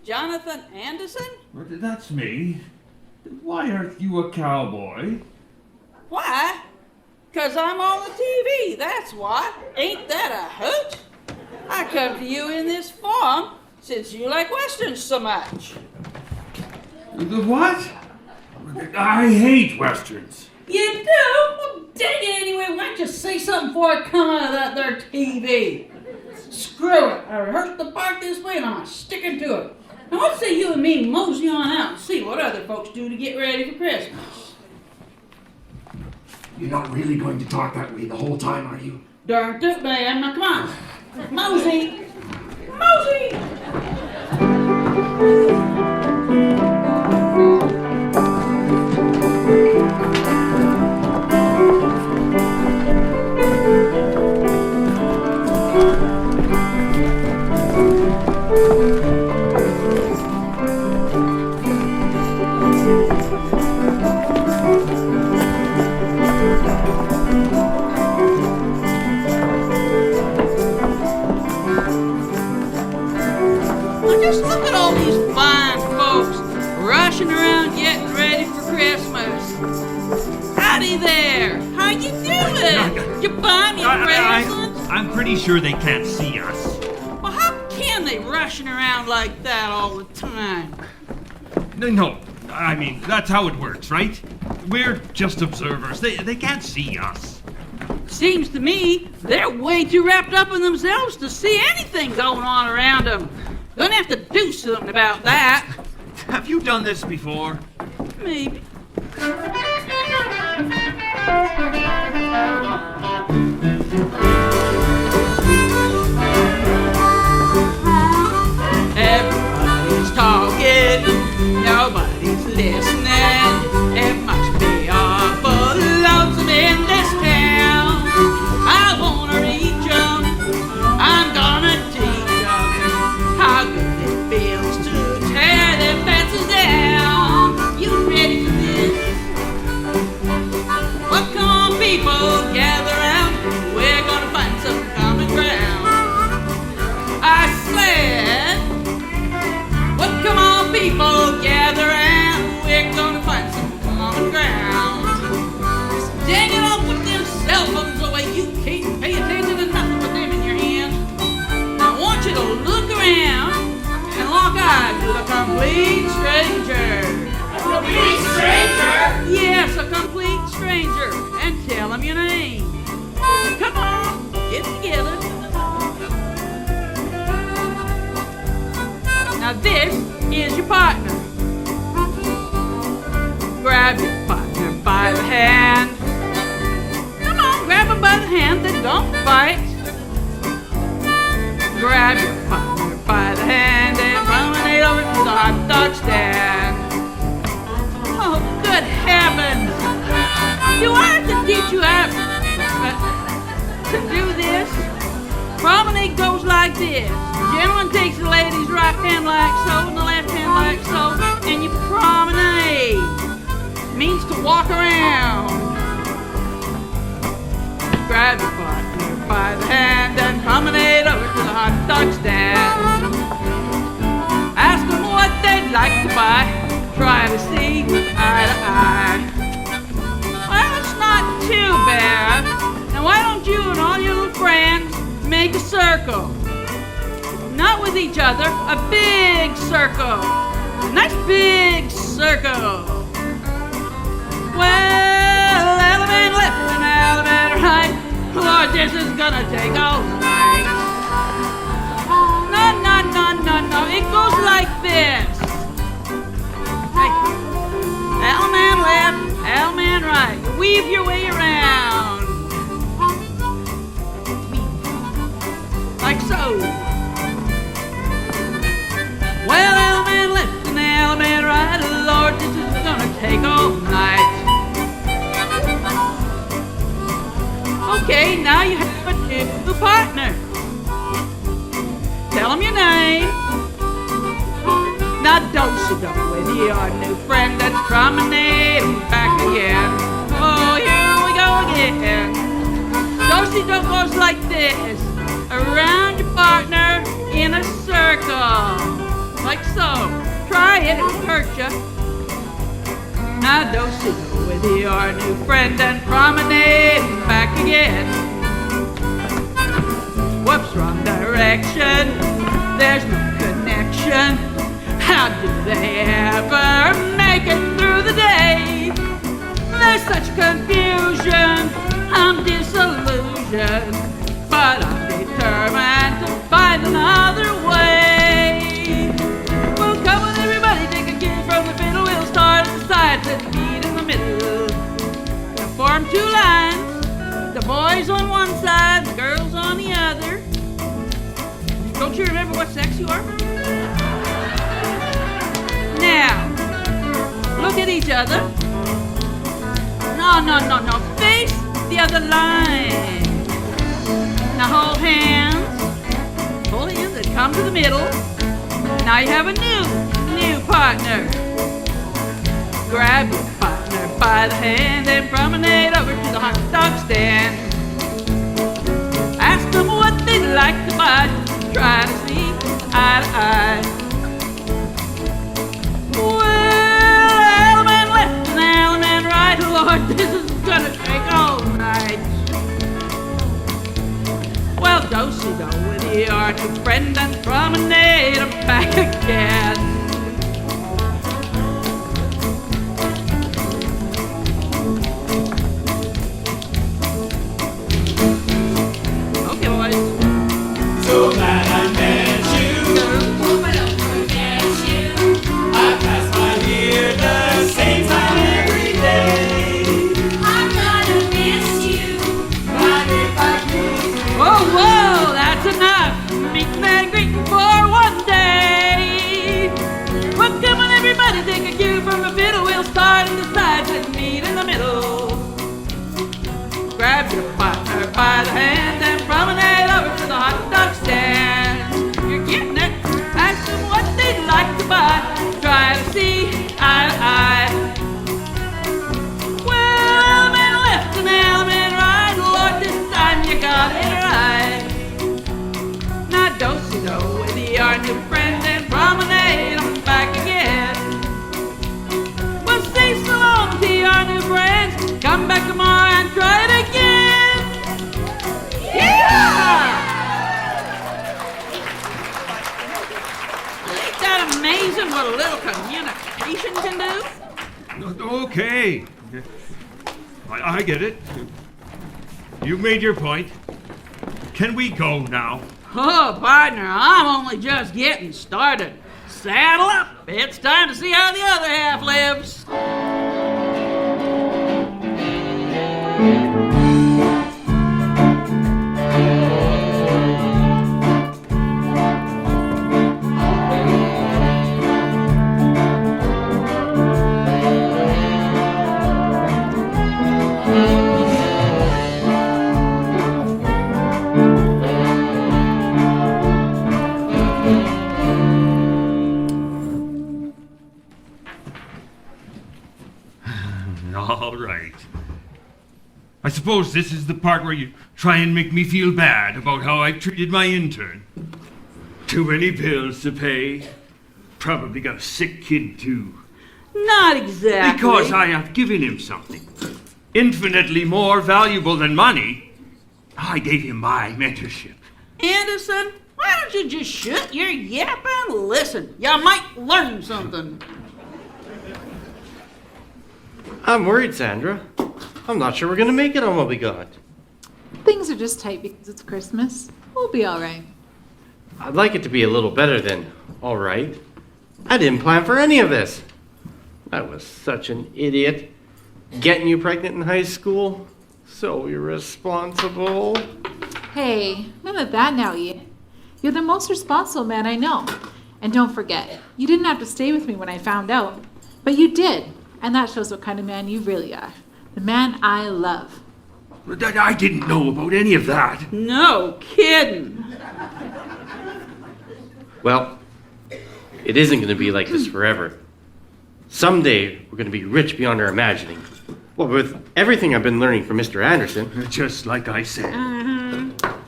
Jonathan Anderson? That's me. Why aren't you a cowboy? Why? 'Cause I'm on the TV, that's why. Ain't that a hoot? I come to you in this form since you like westerns so much. The what? I hate westerns. You do? Well, dang it anyway, why don't you say something before I come out of that there TV? Screw it, I rehearsed the part this way and I'm sticking to it. Now let's say you and me mosey on out and see what other folks do to get ready for Christmas. You're not really going to talk that way the whole time, are you? Darn tootin', man. Now come on. Mosey! Mosey! Just look at all these fine folks rushing around getting ready for Christmas. Howdy there. How you doing? You buy me presents? I'm pretty sure they can't see us. Well, how can they rushing around like that all the time? No. I mean, that's how it works, right? We're just observers. They can't see us. Seems to me they're way too wrapped up in themselves to see anything going on around them. Gonna have to do something about that. Have you done this before? Maybe. Everybody's talking, nobody's listening. It must be awful lonesome in this town. I wanna reach 'em, I'm gonna teach 'em how good it feels to tear their fences down. You ready for this? Well, come on, people, gather round. We're gonna find some common ground. I said, well, come on, people, gather round. We're gonna find some common ground. Dang it all, put them cell phones away. You can't pay attention to nothing with them in your hands. I want you to look around and lock eyes with a complete stranger. A complete stranger? Yes, a complete stranger. And tell him your name. Come on, get together. Now this is your partner. Grab your partner by the hand. Come on, grab him by the hand, then don't fight. Grab your partner by the hand and promenade over to the hot dog stand. Oh, good heavens! Do I have to teach you how to do this? Promenade goes like this. The gentleman takes the lady's right hand like so and the left hand like so, and you promenade. Means to walk around. Grab your partner by the hand and promenade over to the hot dog stand. Ask them what they'd like to buy. Try to see eye to eye. Well, it's not too bad. Now why don't you and all your little friends make a circle? Not with each other, a big circle. A nice big circle. Well, element left and element right. Lord, this is gonna take all night. No. It goes like this. Hey, element left, element right. Weave your way around. Like so. Well, element left and element right. Lord, this is gonna take all night. Okay, now you have a new partner. Tell him your name. Now Try it, it'll hurt ya. Now do-si-do with your new friend and promenade back again. Whoops, wrong direction. There's no connection. How do they ever make it through the day? There's such confusion, I'm disillusioned, but I'm determined to find another way. Well, come on everybody, take a cue from the fiddle. We'll start at the sides and meet in the middle. We'll form two lines, the boys on one side, the girls on the other. Don't you remember what sex you are? Now, look at each other. No, face the other line. Now hold hands and come to the middle. Now you have a new partner. Grab your partner by the hand and promenade over to the hot dog stand. Ask them what they'd like to buy. Try to see eye to eye. Well, element left and element right. Lord, this is gonna take all night. Well, do-si-do with your new friend and promenade back again. Okay, boys. So glad I met you. I pass by here the same time every day. I'm gonna miss you. God, if I could. Whoa, that's enough. Meeting and greeting for one day. Well, come on, everybody, take a cue from the fiddle. We'll start in the sides and meet in the middle. Grab your partner by the hand and promenade over to the hot dog stand. You're getting it. Ask them what they'd like to buy. Try to see eye to eye. Well, element left and element right. Lord, this time you got it right. Now do-si-do with your new friend and promenade on back again. Well, say so long to your new friends. Come back tomorrow and try it again. Yeah! Ain't that amazing what a little communication can do? Okay. I get it. You made your point. Can we go now? Oh, partner, I'm only just getting started. Saddle up. It's time to see how the other half lives. All right. I suppose this is the part where you try and make me feel bad about how I treated my intern. Too many bills to pay. Probably got a sick kid, too. Not exactly. Because I have given him something infinitely more valuable than money. I gave him my mentorship. Anderson, why don't you just shut your yap and listen? You might learn something. I'm worried, Sandra. I'm not sure we're gonna make it on what we got. Things are just tight because it's Christmas. We'll be all right. I'd like it to be a little better than all right. I didn't plan for any of this. I was such an idiot. Getting you pregnant in high school? So irresponsible. Hey, none of that now, Ian. You're the most responsible man I know. And don't forget, you didn't have to stay with me when I found out. But you did. And that shows what kind of man you really are. The man I love. I didn't know about any of that. No kidding. Well, it isn't going to be like this forever. Someday, we're going to be rich beyond our imagining. Well, with everything I've been learning from Mr. Anderson. Just like I said.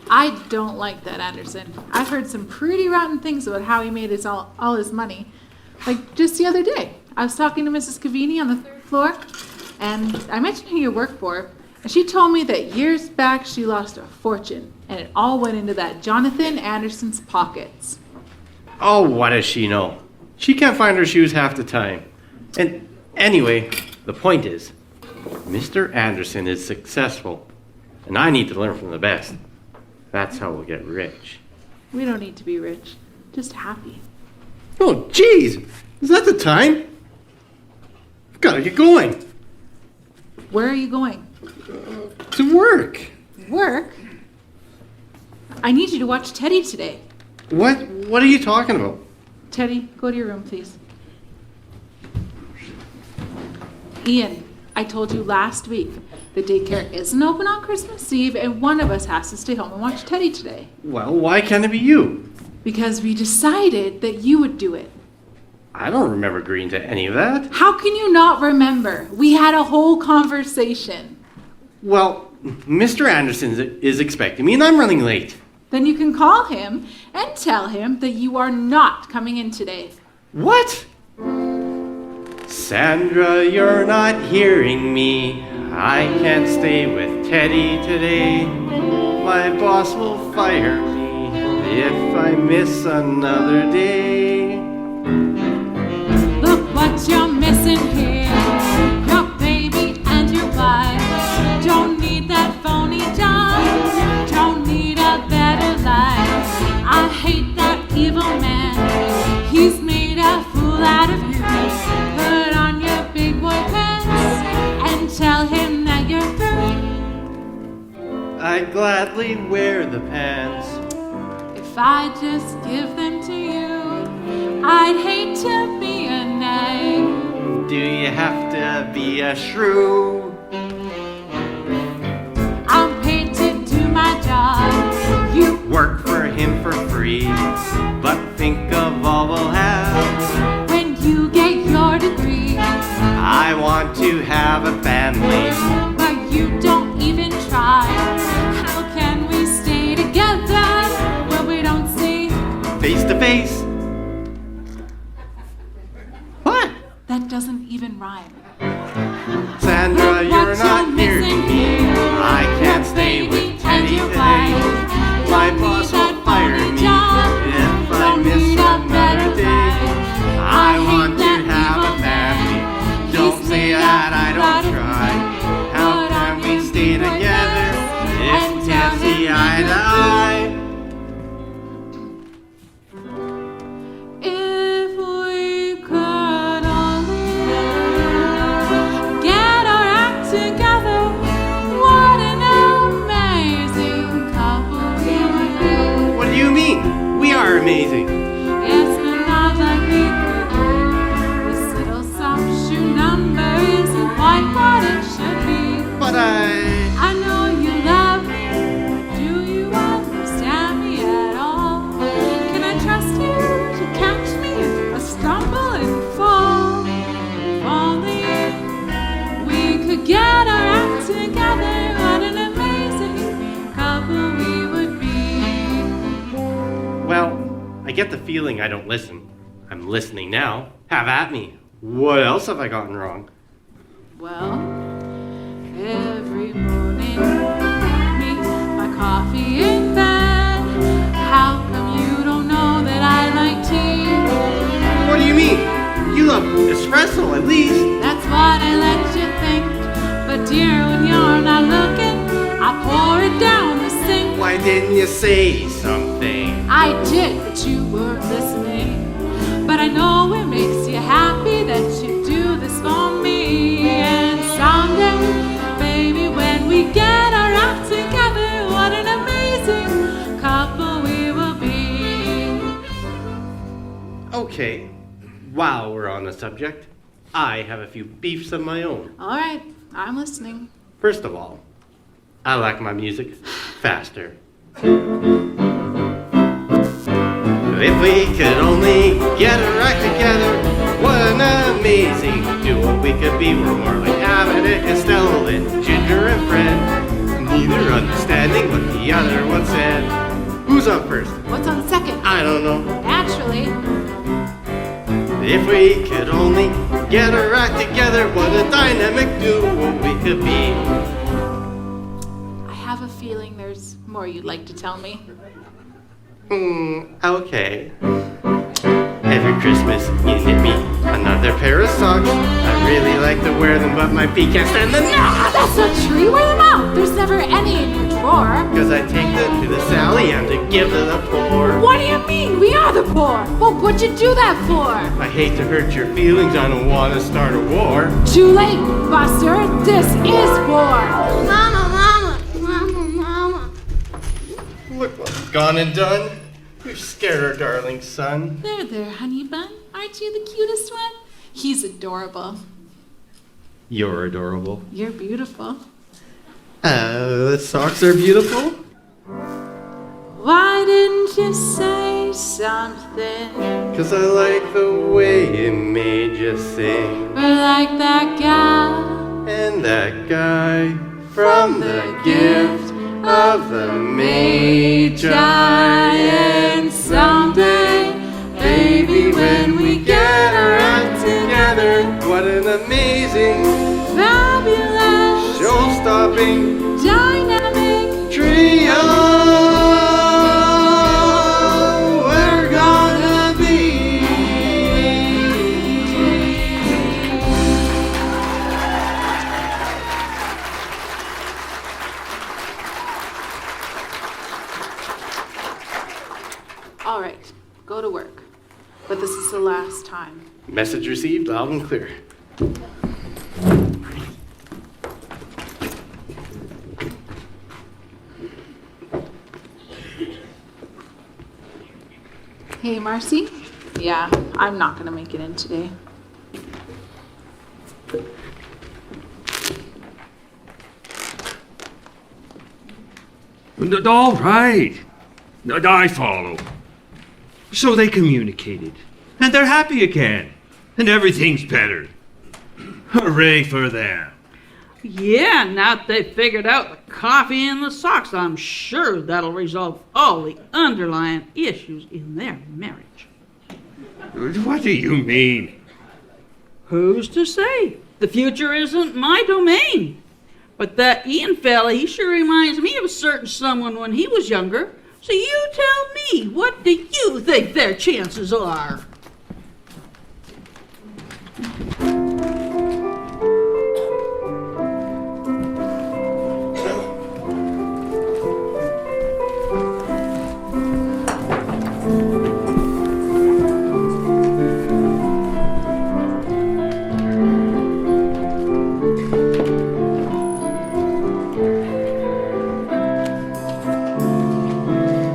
I don't like that Anderson. I've heard some pretty rotten things about how he made all his money. Like just the other day, I was talking to Mrs. Cavini on the 3rd floor, and I mentioned who you work for, and she told me that years back she lost a fortune, and it all went into that Jonathan Anderson's pockets. Oh, what does she know? She can't find her shoes half the time. And anyway, the point is, Mr. Anderson is successful, and I need to learn from the best. That's how we'll get rich. We don't need to be rich, just happy. Oh, jeez! Is that the time? I've got to get going. Where are you going? To work. Work? I need you to watch Teddy today. What are you talking about? Teddy, go to your room, please. Ian, I told you last week the daycare isn't open on Christmas Eve, and one of us has to stay home and watch Teddy today. Well, why can't it be you? Because we decided that you would do it. I don't remember agreeing to any of that. How can you not remember? We had a whole conversation. Well, Mr. Anderson is expecting me, and I'm running late. Then you can call him and tell him that you are not coming in today. What? Sandra, you're not hearing me. I can't stay with Teddy today. My boss will fire me if I miss another day. Look what you're missing here. Your baby and your wife. Don't need that phony job. Don't need a better life. I hate that evil man. He's made a fool out of you. Put on your big boy pants and tell him that you're through. I'd gladly wear the pants. If I just give them to you, I'd hate to be a nag. Do you have to be a shrew? I'm paid to do my job. You work for him for free, but think of all we'll have when you get your degree. I want to have a family, but you don't even try. How can we stay together when we don't see face to face? What? That doesn't even rhyme. Sandra, you're not hearing me. I can't stay with Teddy today. My boss will fire me if I miss another day. I want to have a family. Don't say that I don't try. How can we stay together if we can't see eye to eye? If we could only get our act together, what an amazing couple we would be. What do you mean? We are amazing. Yes, but not like we could be. This little soft shoe number isn't quite what it should be. But I know you love me. Do you understand me at all? Can I trust you to catch me if I stumble and fall? If only we could get our act together, what an amazing couple we would be. Well, I get the feeling I don't listen. I'm listening now. Have at me. What else have I gotten wrong? Well, every morning me my coffee in bed. How come you don't know that I like tea? What do you mean? You love espresso at least. That's what I let you think. But dear, when you're not looking, I pour it down the sink. Why didn't you say something? I did, but you weren't listening. But I know it makes you happy that you do this for me. And someday, baby, when we get our act together, what an amazing couple we will be. Okay, while we're on the subject, I have a few beefs of my own. All right, I'm listening. First of all, I like my music faster. If we could only get our act together, what an amazing duo we could be. We're more like Abbott and Costello than Ginger and Fred, neither understanding what the other one said. Who's on first? What's on second? I don't know. Naturally. If we could only get our act together, what a dynamic duo we could be. I have a feeling there's more you'd like to tell me. Okay. Every Christmas you knit me another pair of socks. I really like to wear them, but my feet can't stand them. Ah, that's not true. You wear them out. There's never any in your drawer. Because I take them to the Sally and to give to the poor. What do you mean? We are the poor. Well, what'd you do that for? I hate to hurt your feelings. I don't want to start a war. Too late, Buster. This is war. Mama. Look what's gone and done. You scared our darling son. There, honey bun. Aren't you the cutest one? He's adorable. You're adorable. You're beautiful. The socks are beautiful. Why didn't you say something? 'Cause I like the way it made you sing. We're like that guy And that guy from the gift of the Magi. And someday, baby, when we get our act together, what an amazing, fabulous, show-stopping, dynamic trio we're gonna be. All right, go to work. But this is the last time. Message received loud and clear. Hey, Marcy? Yeah, I'm not gonna make it in today. All right. I follow. So they communicated. And they're happy again. And everything's better. Hooray for them. Yeah, now that they've figured out the coffee and the socks, I'm sure that'll resolve all the underlying issues in their marriage. What do you mean? Who's to say? The future isn't my domain. But that Ian fella, he sure reminds me of a certain someone when he was younger. So you tell me, what do you think their chances are?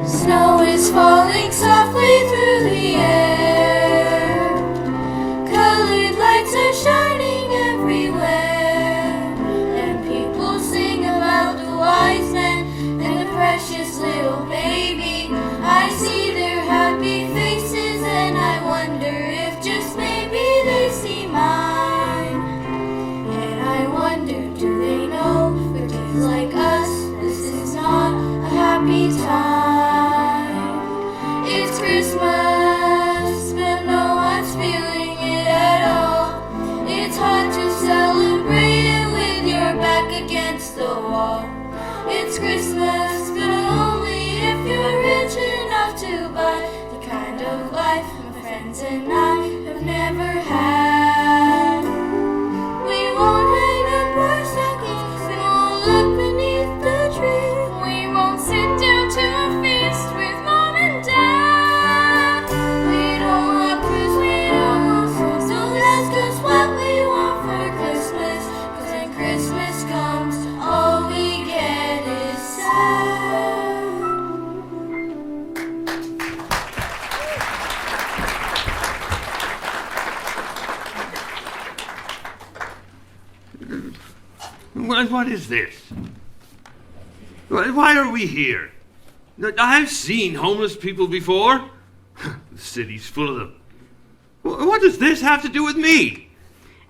Snow is falling softly through the air. Colored lights are shining everywhere. And people sing about the wise men and the precious little baby. I see their happy faces and I wonder if just maybe they see mine. And I wonder, do they know for kids like us this is not a happy time? It's Christmas, but no one's feeling it at all. It's hard to celebrate it with your back against the wall. It's Christmas, but only if you're rich enough to buy the kind of life my friends and I have never had. We won't hang up our stockings, we won't look beneath the tree. We won't sit down to a feast with mom and dad. We don't want cruise, we don't want songs. Don't ask us what we want for Christmas, 'cause when Christmas comes, all we get is sad. What is this? Why are we here? I've seen homeless people before. The city's full of them. What does this have to do with me?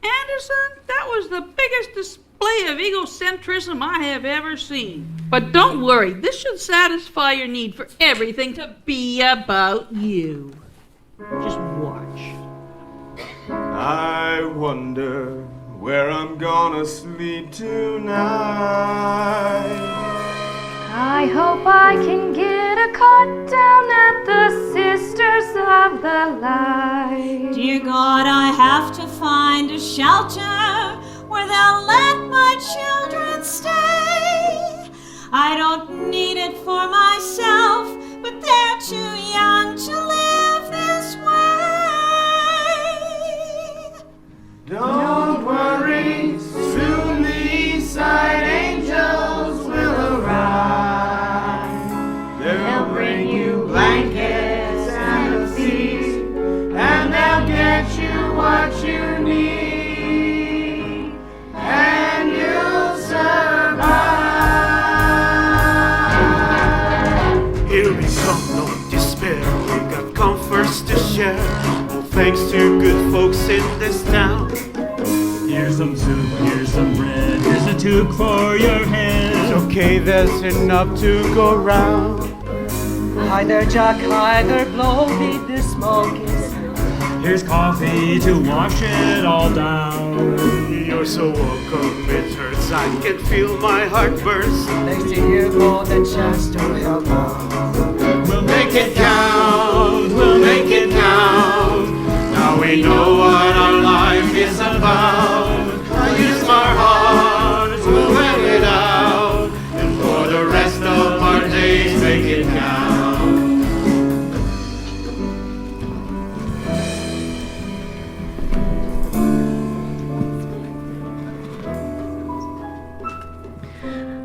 Anderson, that was the biggest display of egocentrism I have ever seen. But don't worry, this should satisfy your need for everything to be about you. Just watch. I wonder where I'm gonna sleep tonight. I hope I can get a cot down at the Sisters of the Light. Dear God, I have to find a shelter where they'll let my children stay. I don't need it for myself, but they're too young to live this way. Don't worry, soon the East Side Angels will arrive. They'll bring you blankets and a seat, and they'll get you what you need, and you'll survive. Here we come, no despair. We got comforts to share. Oh, thanks to good folks in this town. Here's some soup, here's some bread, here's a tube for your head. It's okay, there's enough to go round. Hi there, Jack. Hi there, Blow. Beat the smokies. Here's coffee to wash it all down. You're so welcome, it hurts. I can feel my heart burst. Next to you, for the chance to help out. We'll make it count, we'll make it count. Now we know what our life is about. I use my heart to let it out, and for the rest of our days, make it count.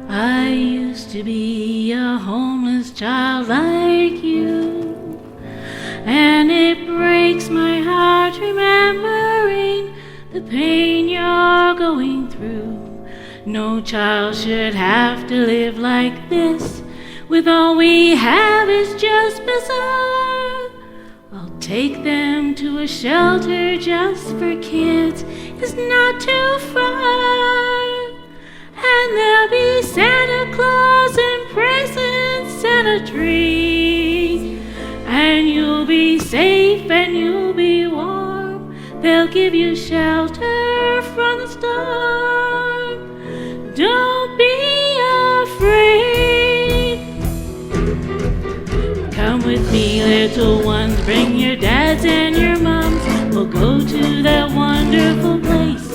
I used to be a homeless child like you, and it breaks my heart remembering the pain you're going through. No child should have to live like this, with all we have is just bizarre. I'll take them to a shelter just for kids, it's not too far. And there'll be Santa Claus and presents and a tree, and you'll be safe and you'll be warm. They'll give you shelter from the storm. Don't be afraid. Come with me, little ones. Bring your dads and your moms. We'll go to that wonderful place.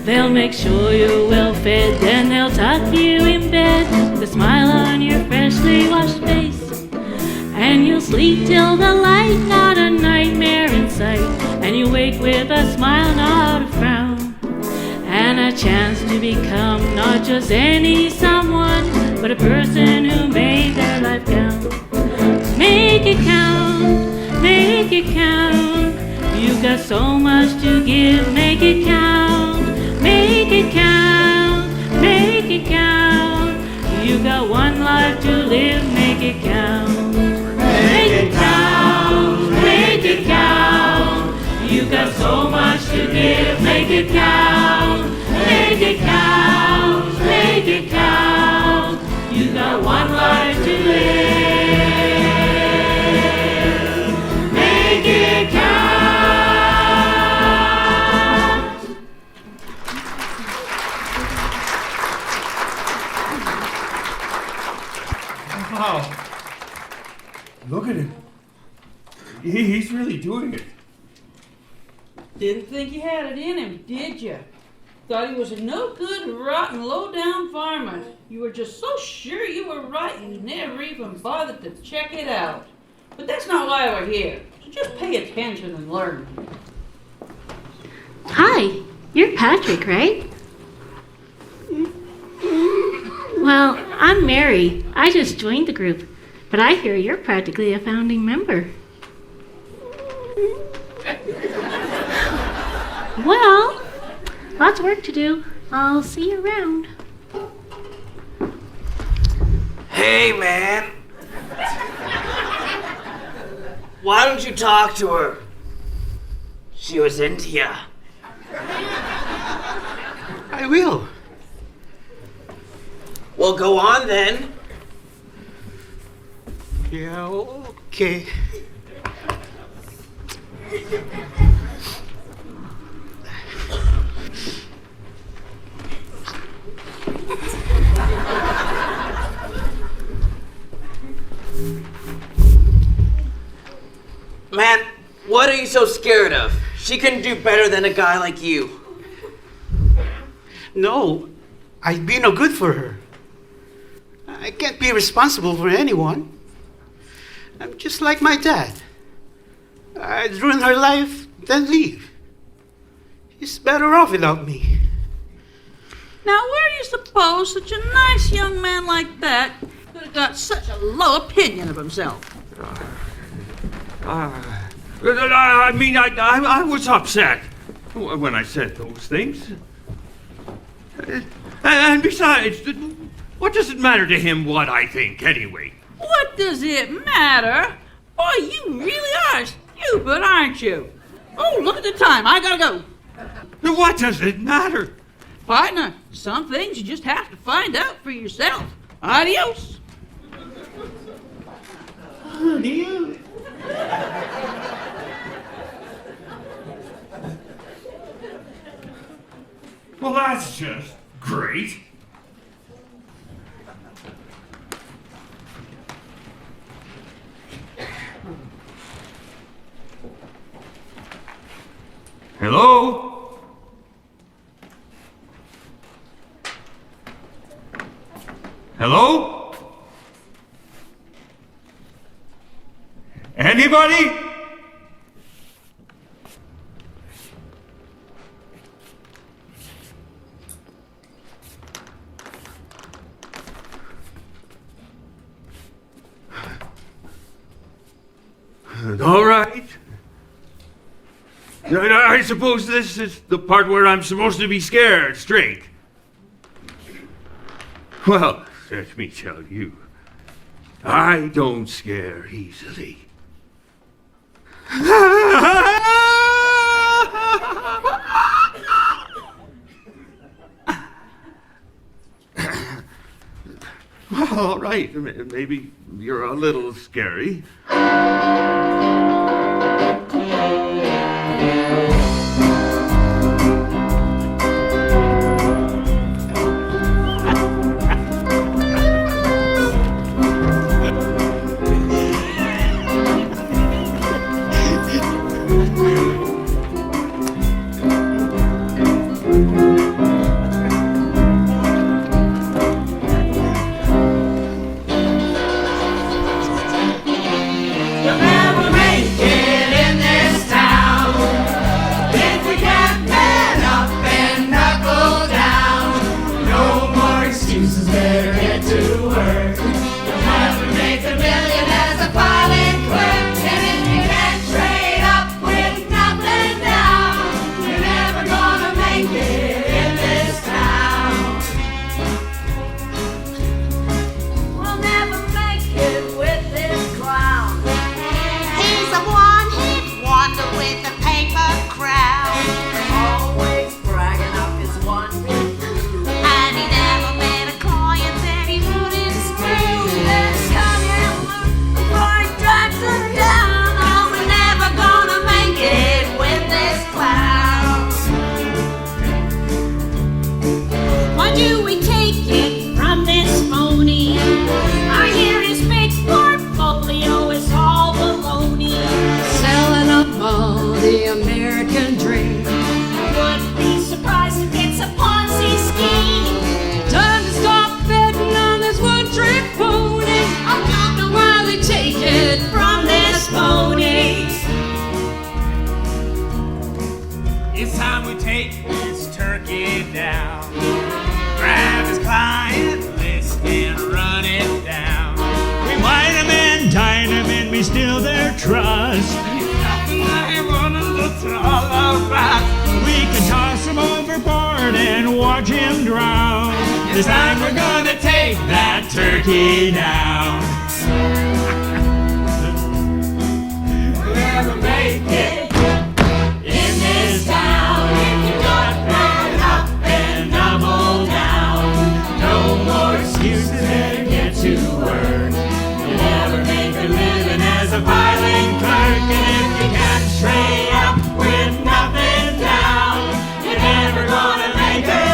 They'll make sure you're well fed, then they'll tuck you in bed with a smile on your freshly washed face. And you'll sleep till the light, not a nightmare in sight. And you wake with a smile, not a frown. And a chance to become not just any someone, but a person who made their life count. Make it count, make it count. You've got so much to give, make it count. Make it count, make it count. You got one life to live, make it count. Make it count, make it count. You got so much to give, make it count. Make it count, make it count. You got one life to live. Make it count. Wow. Look at him. He's really doing it. Didn't think you had it in him, did you? Thought he was a no good, rotten, low down farmer. You were just so sure you were right you never even bothered to check it out. But that's not why we're here. So just pay attention and learn. Hi, you're Patrick, right? Well, I'm Mary. I just joined the group, but I hear you're practically a founding member. Well, lots of work to do. I'll see you around. Hey, man. Why don't you talk to her? She was into ya. I will. Well, go on then. Yeah, okay. so scared of? She couldn't do better than a guy like you. No, I'd be no good for her. I can't be responsible for anyone. I'm just like my dad. I'd ruin her life, then leave. She's better off without me. Now, where do you suppose such a nice young man like that could have got such a low opinion of himself? I mean, I was upset when I said those things. And besides, what does it matter to him what I think, anyway? What does it matter? Boy, you really are stupid, aren't you? Oh, look at the time. I gotta go. What does it matter? Partner, some things you just have to find out for yourself. Adios. Adios. Well, that's just great. Hello? Hello? Anybody? All right. I suppose this is the part where I'm supposed to be scared straight. Well, let me tell you, I don't scare easily. Well, all right, maybe you're a little scary. This time we're gonna take that turkey down. We'll never make it in this town. If you got man up and double down, no more excuses, better get to work. You'll never make a living as a filing clerk, and if you can't straight up with nothing down, you're never gonna make it.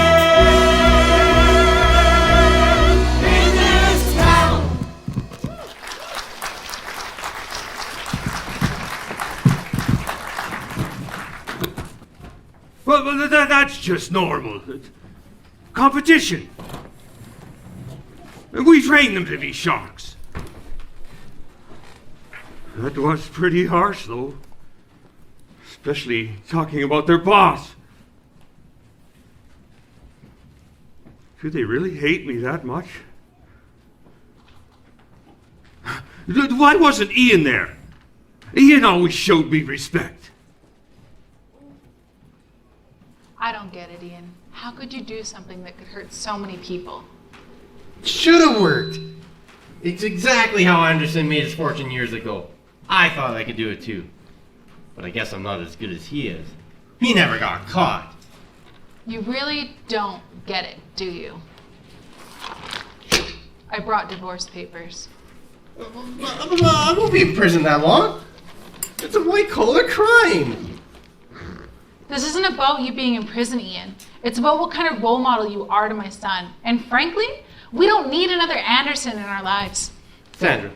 That's just normal. Competition. We train them to be sharks. That was pretty harsh, though. Especially talking about their boss. Could they really hate me that much? Why wasn't Ian there? Ian always showed me respect. I don't get it, Ian. How could you do something that could hurt so many people? Should have worked. It's exactly how Anderson made his fortune years ago. I thought I could do it too. But I guess I'm not as good as he is. He never got caught. You really don't get it, do you? I brought divorce papers. I won't be in prison that long. It's a white-collar crime. This isn't about you being in prison, Ian. It's about what kind of role model you are to my son. And frankly, we don't need another Anderson in our lives. Sandra.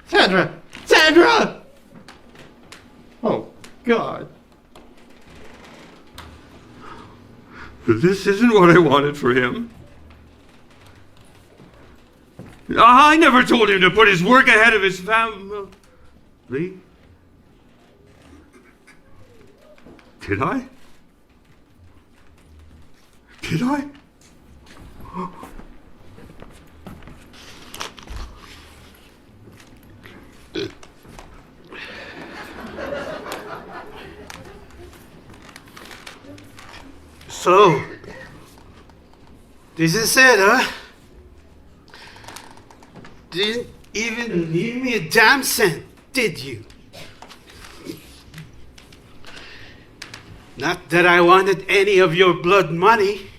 Sandra! Sandra! Oh, God. This isn't what I wanted for him. I never told him to put his work ahead of his family. Did I? Did I? So, this is it, huh? Didn't even leave me a damn cent, did you? Not that I wanted any of your blood money.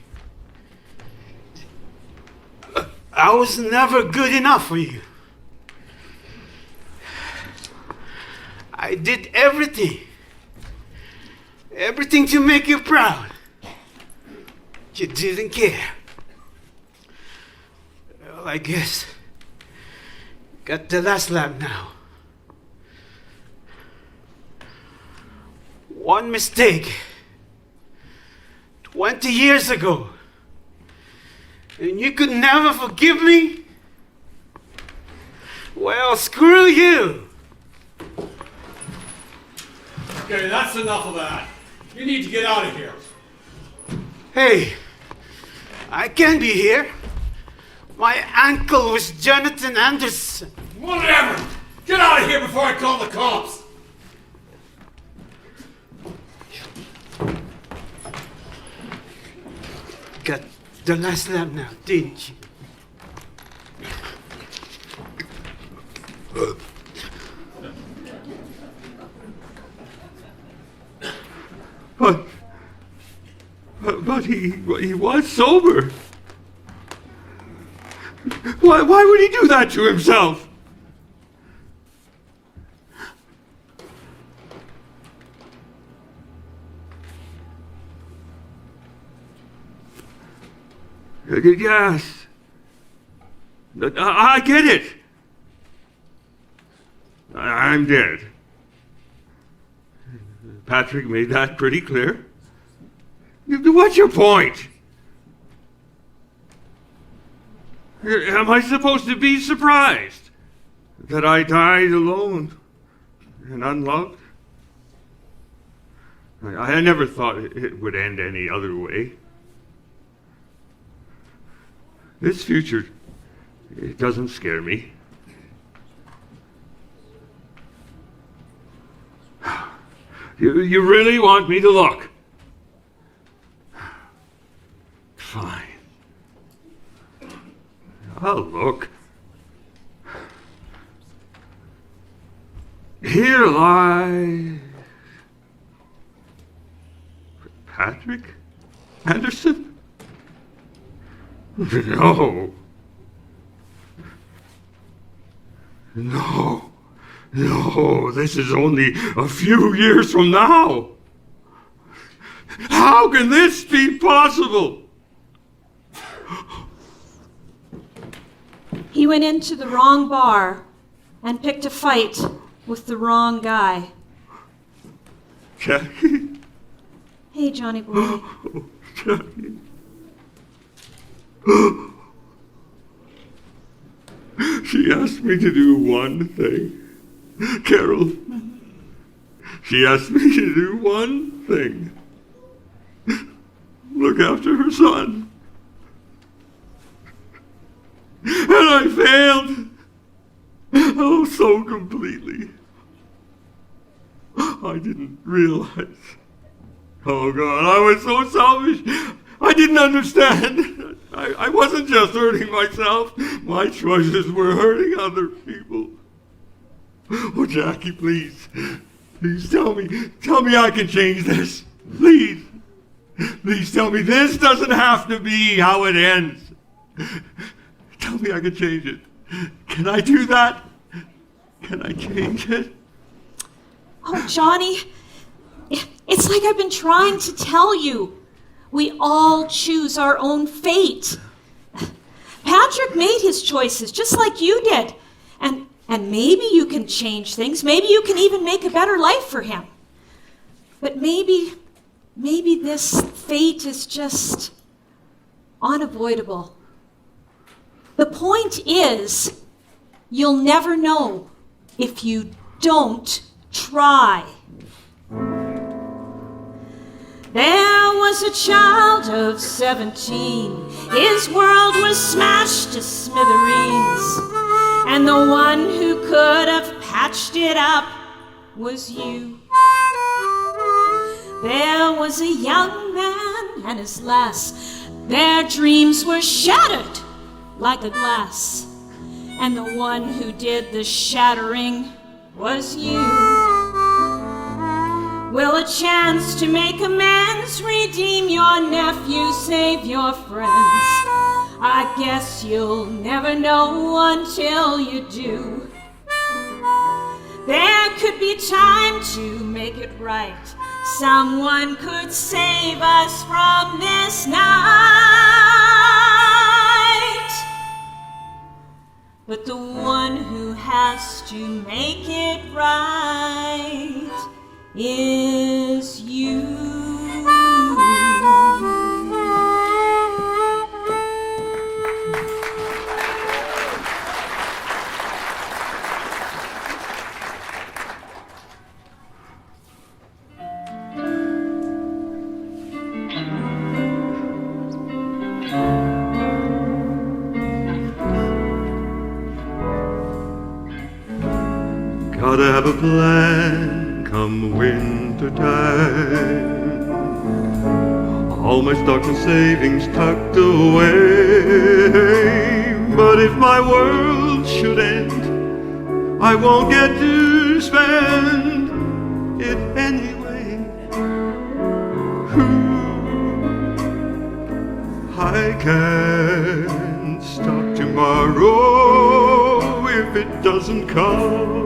I was never good enough for you. I did everything. Everything to make you proud. You didn't care. Well, I guess got the last laugh now. One mistake 20 years ago, and you could never forgive me? Well, screw you. Okay, that's enough of that. You need to get out of here. Hey, I can't be here. My uncle was Jonathan Anderson. Whatever. Get out of here before I call the cops. Got the last laugh now, didn't you? But he was sober. Why would he do that to himself? Yes. I get it. I'm dead. Patrick made that pretty clear. What's your point? Am I supposed to be surprised that I died alone and unloved? I never thought it would end any other way. This future, it doesn't scare me. You really want me to look? Fine. I'll look. Here lies Patrick Anderson? No. No. No, this is only a few years from now. How can this be possible? He went into the wrong bar and picked a fight with the wrong guy. Jackie? Hey, Johnny boy. Jackie. She asked me to do one thing. Carol. She asked me to do one thing. Look after her son. And I failed. Oh, so completely. I didn't realize. Oh, God, I was so selfish. I didn't understand. I wasn't just hurting myself. My choices were hurting other people. Oh, Jackie, please. Please tell me I can change this. Please. Please tell me this doesn't have to be how it ends. Tell me I can change it. Can I do that? Can I change it? Oh, Johnny, it's like I've been trying to tell you. We all choose our own fate. Patrick made his choices just like you did. And maybe you can change things. Maybe you can even make a better life for him. But maybe this fate is just unavoidable. The point is, you'll never know if you don't try. There was a child of 17. His world was smashed to smithereens. And the one who could have patched it up was you. There was a young man and his lass. Their dreams were shattered like a glass. And the one who did the shattering was you. Will a chance to make amends redeem your nephew, save your friends? I guess you'll never know until you do. There could be time to make it right. Someone could save us from this night. But the one who has to make it right is you. Gotta have a plan come winter time. All my stocks and savings tucked away. But if my world should end, I won't get to spend it anyway. I can't stop tomorrow if it doesn't come.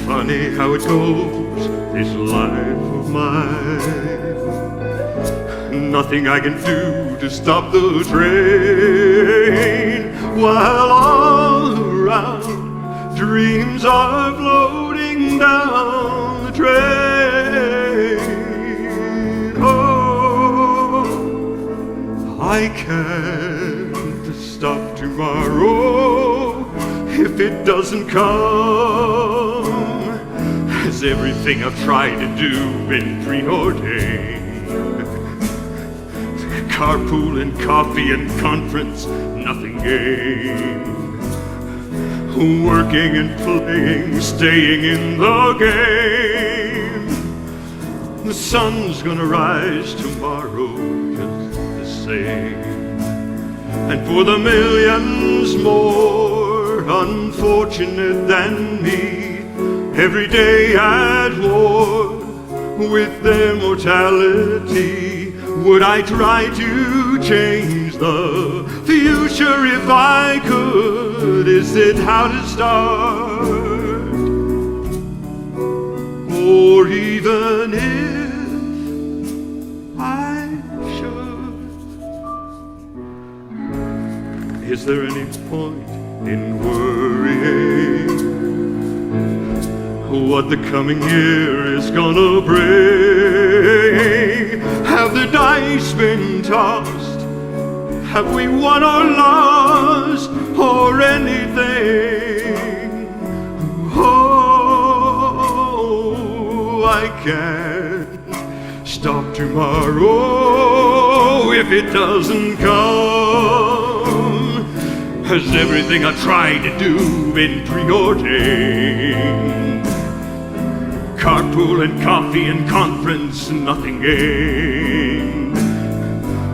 Funny how it goes, this life of mine. Nothing I can do to stop the train, while all around dreams are floating down the train. Oh, I can't stop tomorrow if it doesn't come. Has everything I've tried to do been preordained? Carpool and coffee and conference, nothing gained. Working and playing, staying in the game. The sun's gonna rise tomorrow just the same. And for the millions more unfortunate than me, every day at war with their mortality, would I try to change the future if I could? Is it how to start? Or even if I should, is there any point in worrying? what the coming year is gonna bring. Have the dice been tossed? Have we won or lost or anything? Oh, I can't stop tomorrow if it doesn't come. Has everything I tried to do been preordained? Carpool and coffee and conference, nothing gained.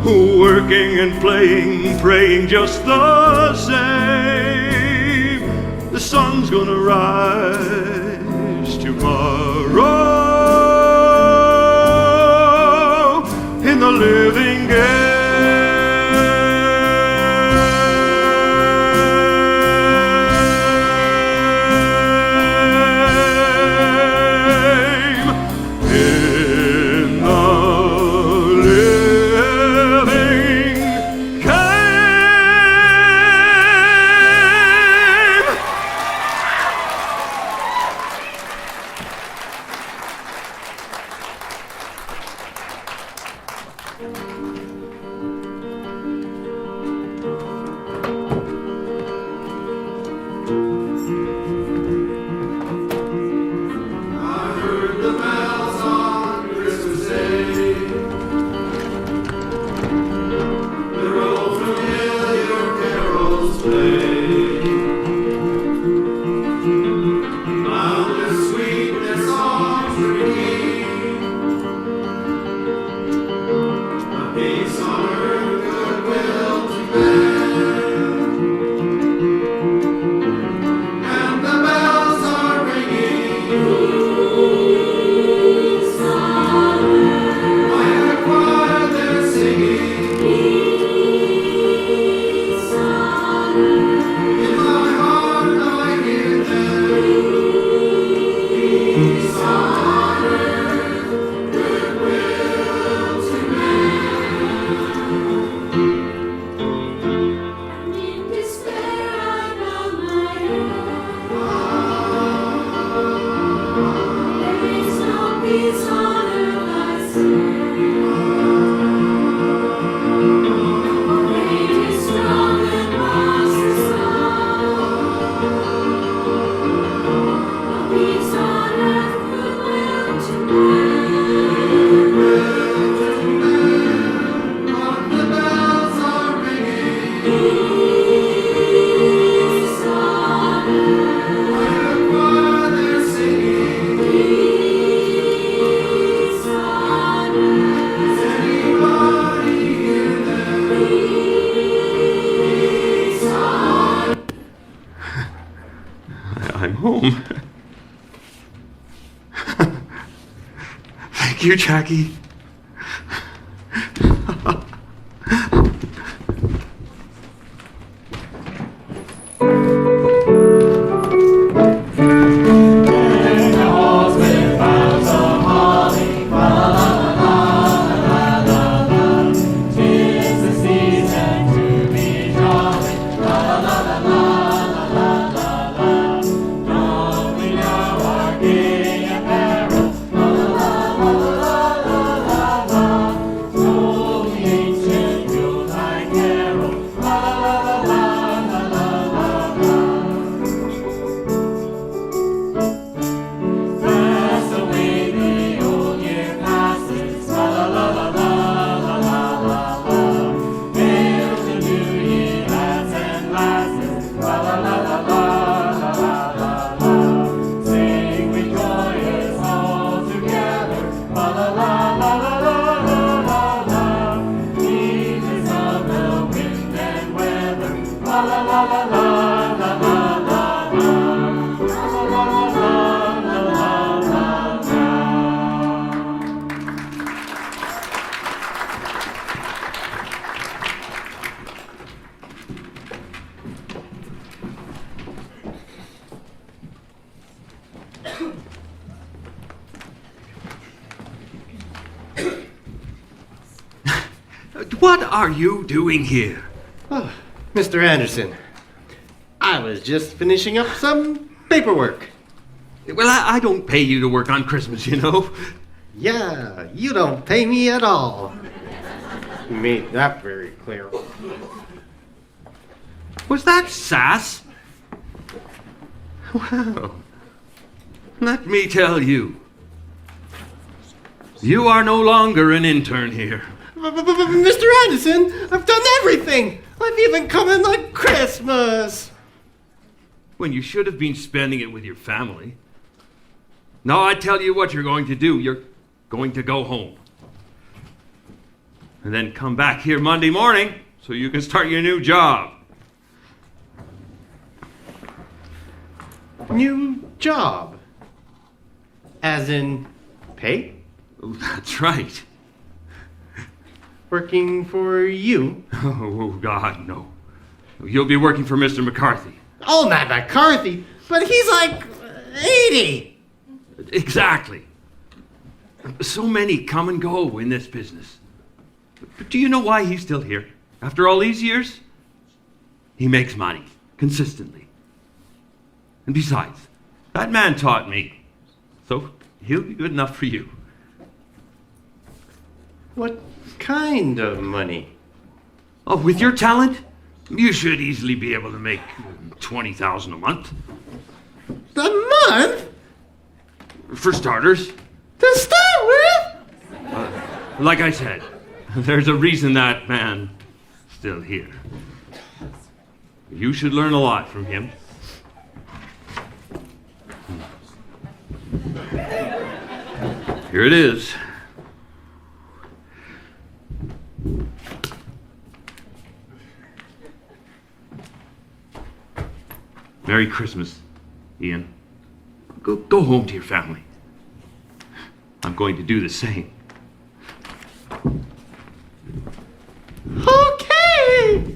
Working and playing, praying just the same. The sun's gonna rise tomorrow in the living game. I'm home. Thank you, Jackie. What are you doing here? Oh, Mr. Anderson, I was just finishing up some paperwork. Well, I don't pay you to work on Christmas, you know. Yeah, you don't pay me at all. You made that very clear. Was that sass? Well, let me tell you. You are no longer an intern here. Mr. Anderson, I've done everything. I've even come in on Christmas. When you should have been spending it with your family. Now I tell you what you're going to do. You're going to go home. And then come back here Monday morning so you can start your new job. New job? As in pay? That's right. Working for you? Oh, God, no. You'll be working for Mr. McCarthy. Oh, not McCarthy, but he's like 80. Exactly. So many come and go in this business. But do you know why he's still here? After all these years? He makes money, consistently. And besides, that man taught me. So he'll be good enough for you. What kind of money? Oh, with your talent, you should easily be able to make $20,000 a month. A month? For starters. To start with? Like I said, there's a reason that man's still here. You should learn a lot from him. Here it is. Merry Christmas, Ian. Go home to your family. I'm going to do the same. Okay!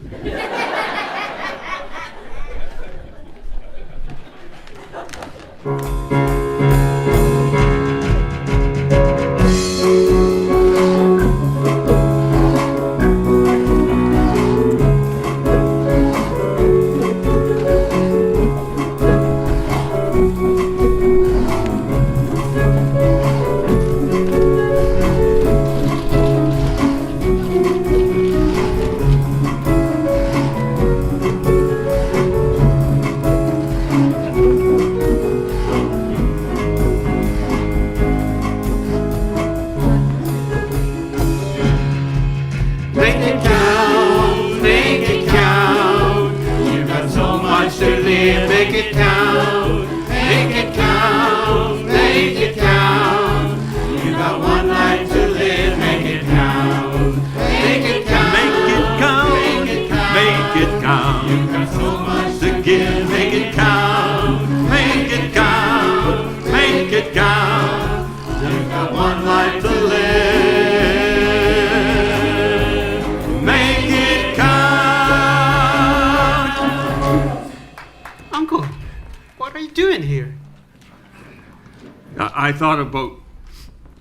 I thought about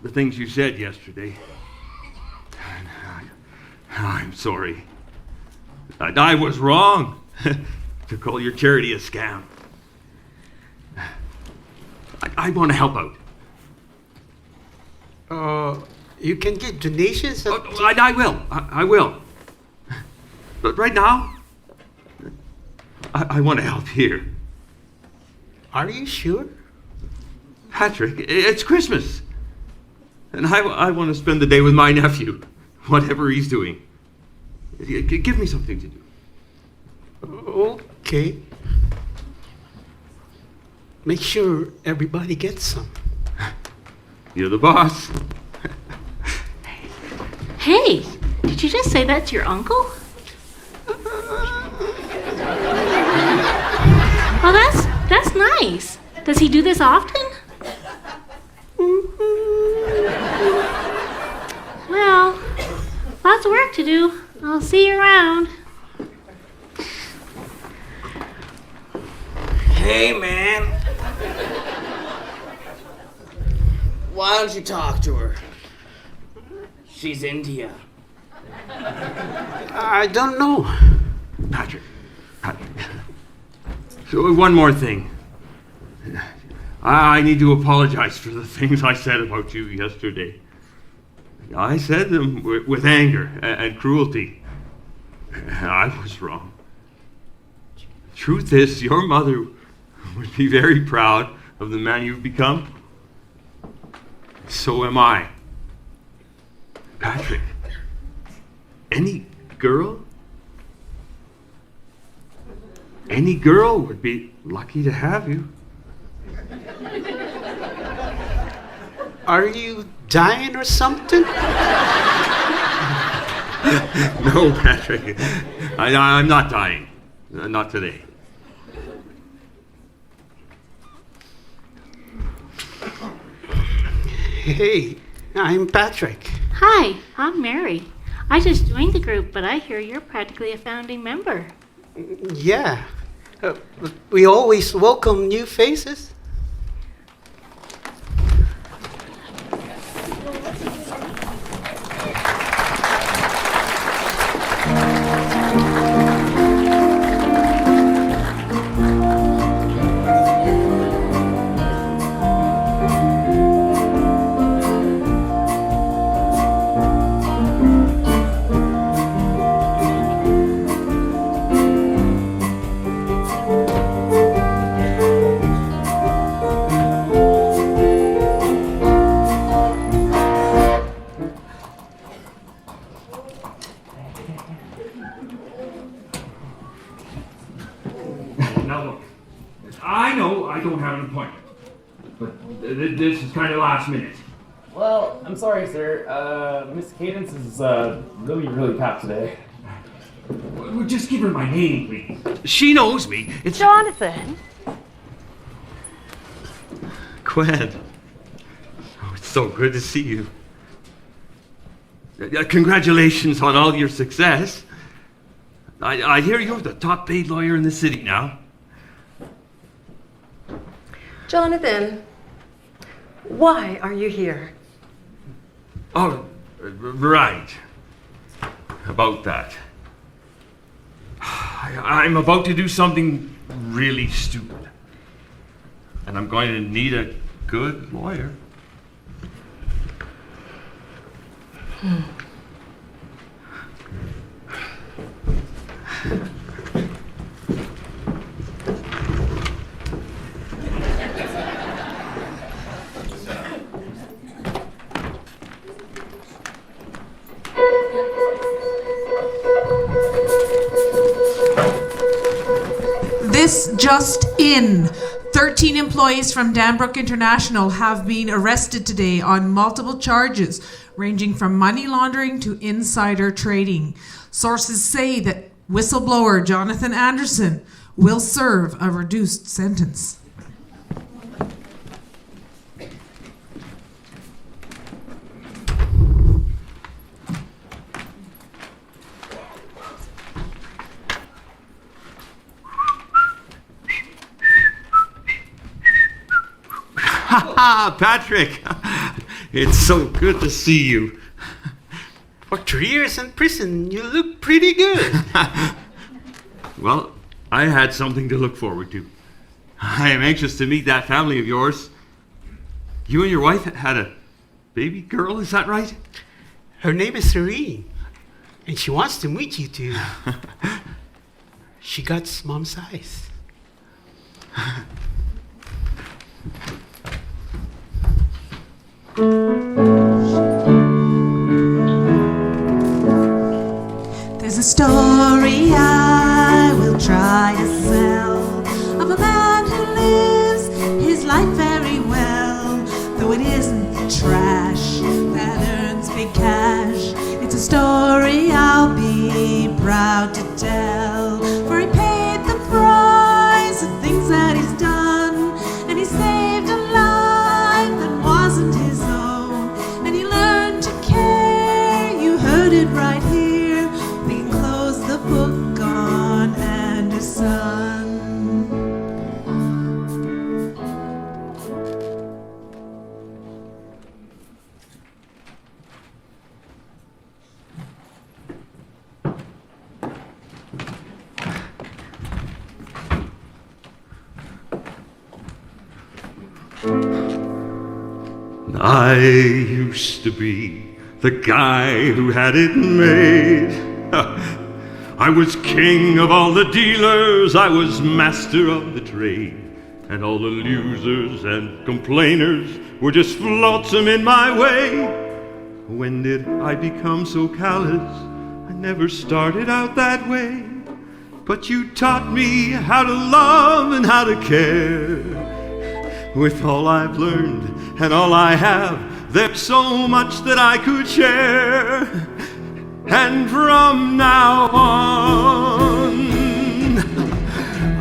the things you said yesterday. I'm sorry. I was wrong to call your charity a scam. I want to help out. You can get donations. I will. I will. But right now, I want to help here. Are you sure? Patrick, it's Christmas. And I want to spend the day with my nephew, whatever he's doing. Give me something to do. Okay. Make sure everybody gets some. You're the boss. Hey, did you just say that to your uncle? Well, that's nice. Does he do this often? Well, lots of work to do. I'll see you around. Hey, man. Why don't you talk to her? She's into you. I don't know. Patrick. So one more thing. I need to apologize for the things I said about you yesterday. I said them with anger and cruelty. I was wrong. Truth is, your mother would be very proud of the man you've become. So am I. Patrick, any girl would be lucky to have you. Are you dying or something? No, Patrick. I'm not dying. Not today. Hey, I'm Patrick. Hi, I'm Mary. I just joined the group, but I hear you're practically a founding member. Yeah. We always welcome new faces. Now look, I know I don't have an appointment, but this is kind of last minute. Well, I'm sorry, sir. Miss Cadence is really packed today. Well, just give her my name, please. She knows me. It's Jonathan. Gwen. Oh, it's so good to see you. Congratulations on all your success. I hear you're the top paid lawyer in the city now. Jonathan, why are you here? Oh, right. About that. I'm about to do something really stupid. And I'm going to need a good lawyer. This just in. 13 employees from Danbrook International have been arrested today on multiple charges, ranging from money laundering to insider trading. Sources say that whistleblower Jonathan Anderson will serve a reduced sentence. Patrick, it's so good to see you. For 3 years in prison, you look pretty good. Well, I had something to look forward to. I am anxious to meet that family of yours. You and your wife had a baby girl, is that right? Her name is Serene, and she wants to meet you too. She got mom's size. There's a story I will try to sell of a man who lives his life very well, though it isn't trash that earns big cash. It's a story I'll be proud to tell, for he paid the price of things that he's done, and he saved a life that wasn't his own, and he learned to care. You heard it right here. We can close the book on Anderson. I used to be the guy who had it made. I was king of all the dealers, I was master of the trade. And all the losers and complainers were just flotsam in my way. When did I become so callous? I never started out that way. But you taught me how to love and how to care. With all I've learned and all I have, there's so much that I could share. And from now on,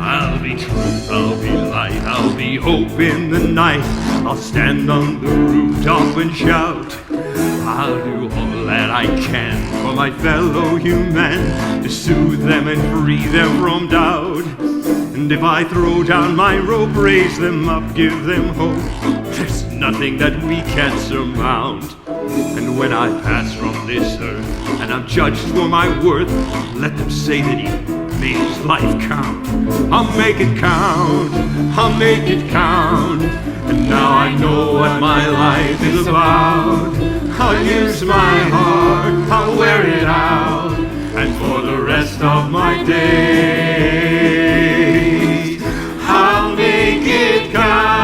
I'll be truth, I'll be light, I'll be hope in the night. I'll stand on the rooftop and shout. I'll do all that I can for my fellow human, to soothe them and free them from doubt. And if I throw down my rope, raise them up, give them hope, there's nothing that we can't surmount. And when I pass from this earth and I'm judged for my worth, let them say that he made his life count. I'll make it count, I'll make it count. And now I know what my life is about. I'll use my heart, I'll wear it out, and for the rest of my days, I'll make it count.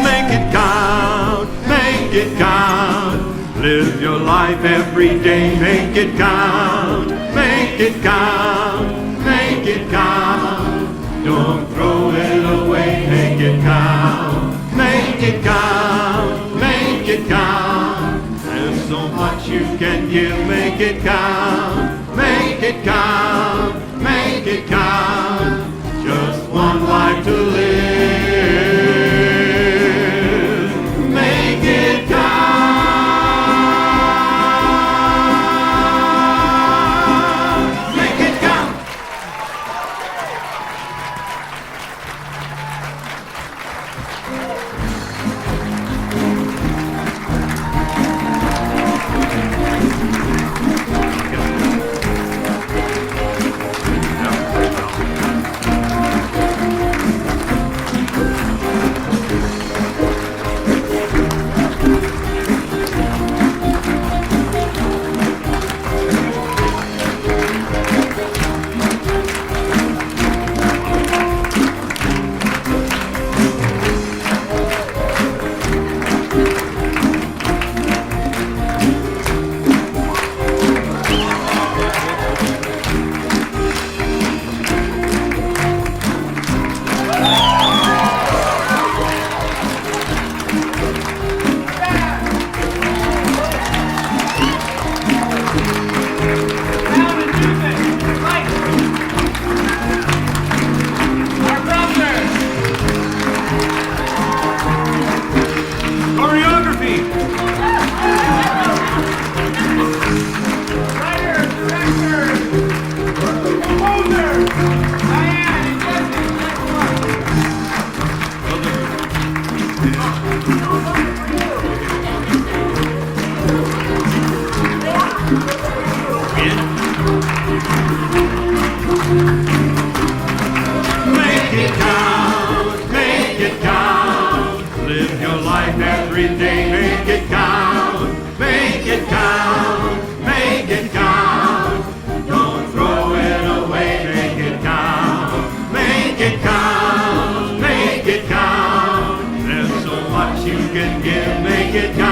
Make it count, make it count. Live your life every day, make it count, make it count, make it count. Don't throw it away, make it count, make it count, make it count. There's so much you can give, make it count, make it count, make it count. Just one life to live, make it count. Make it count.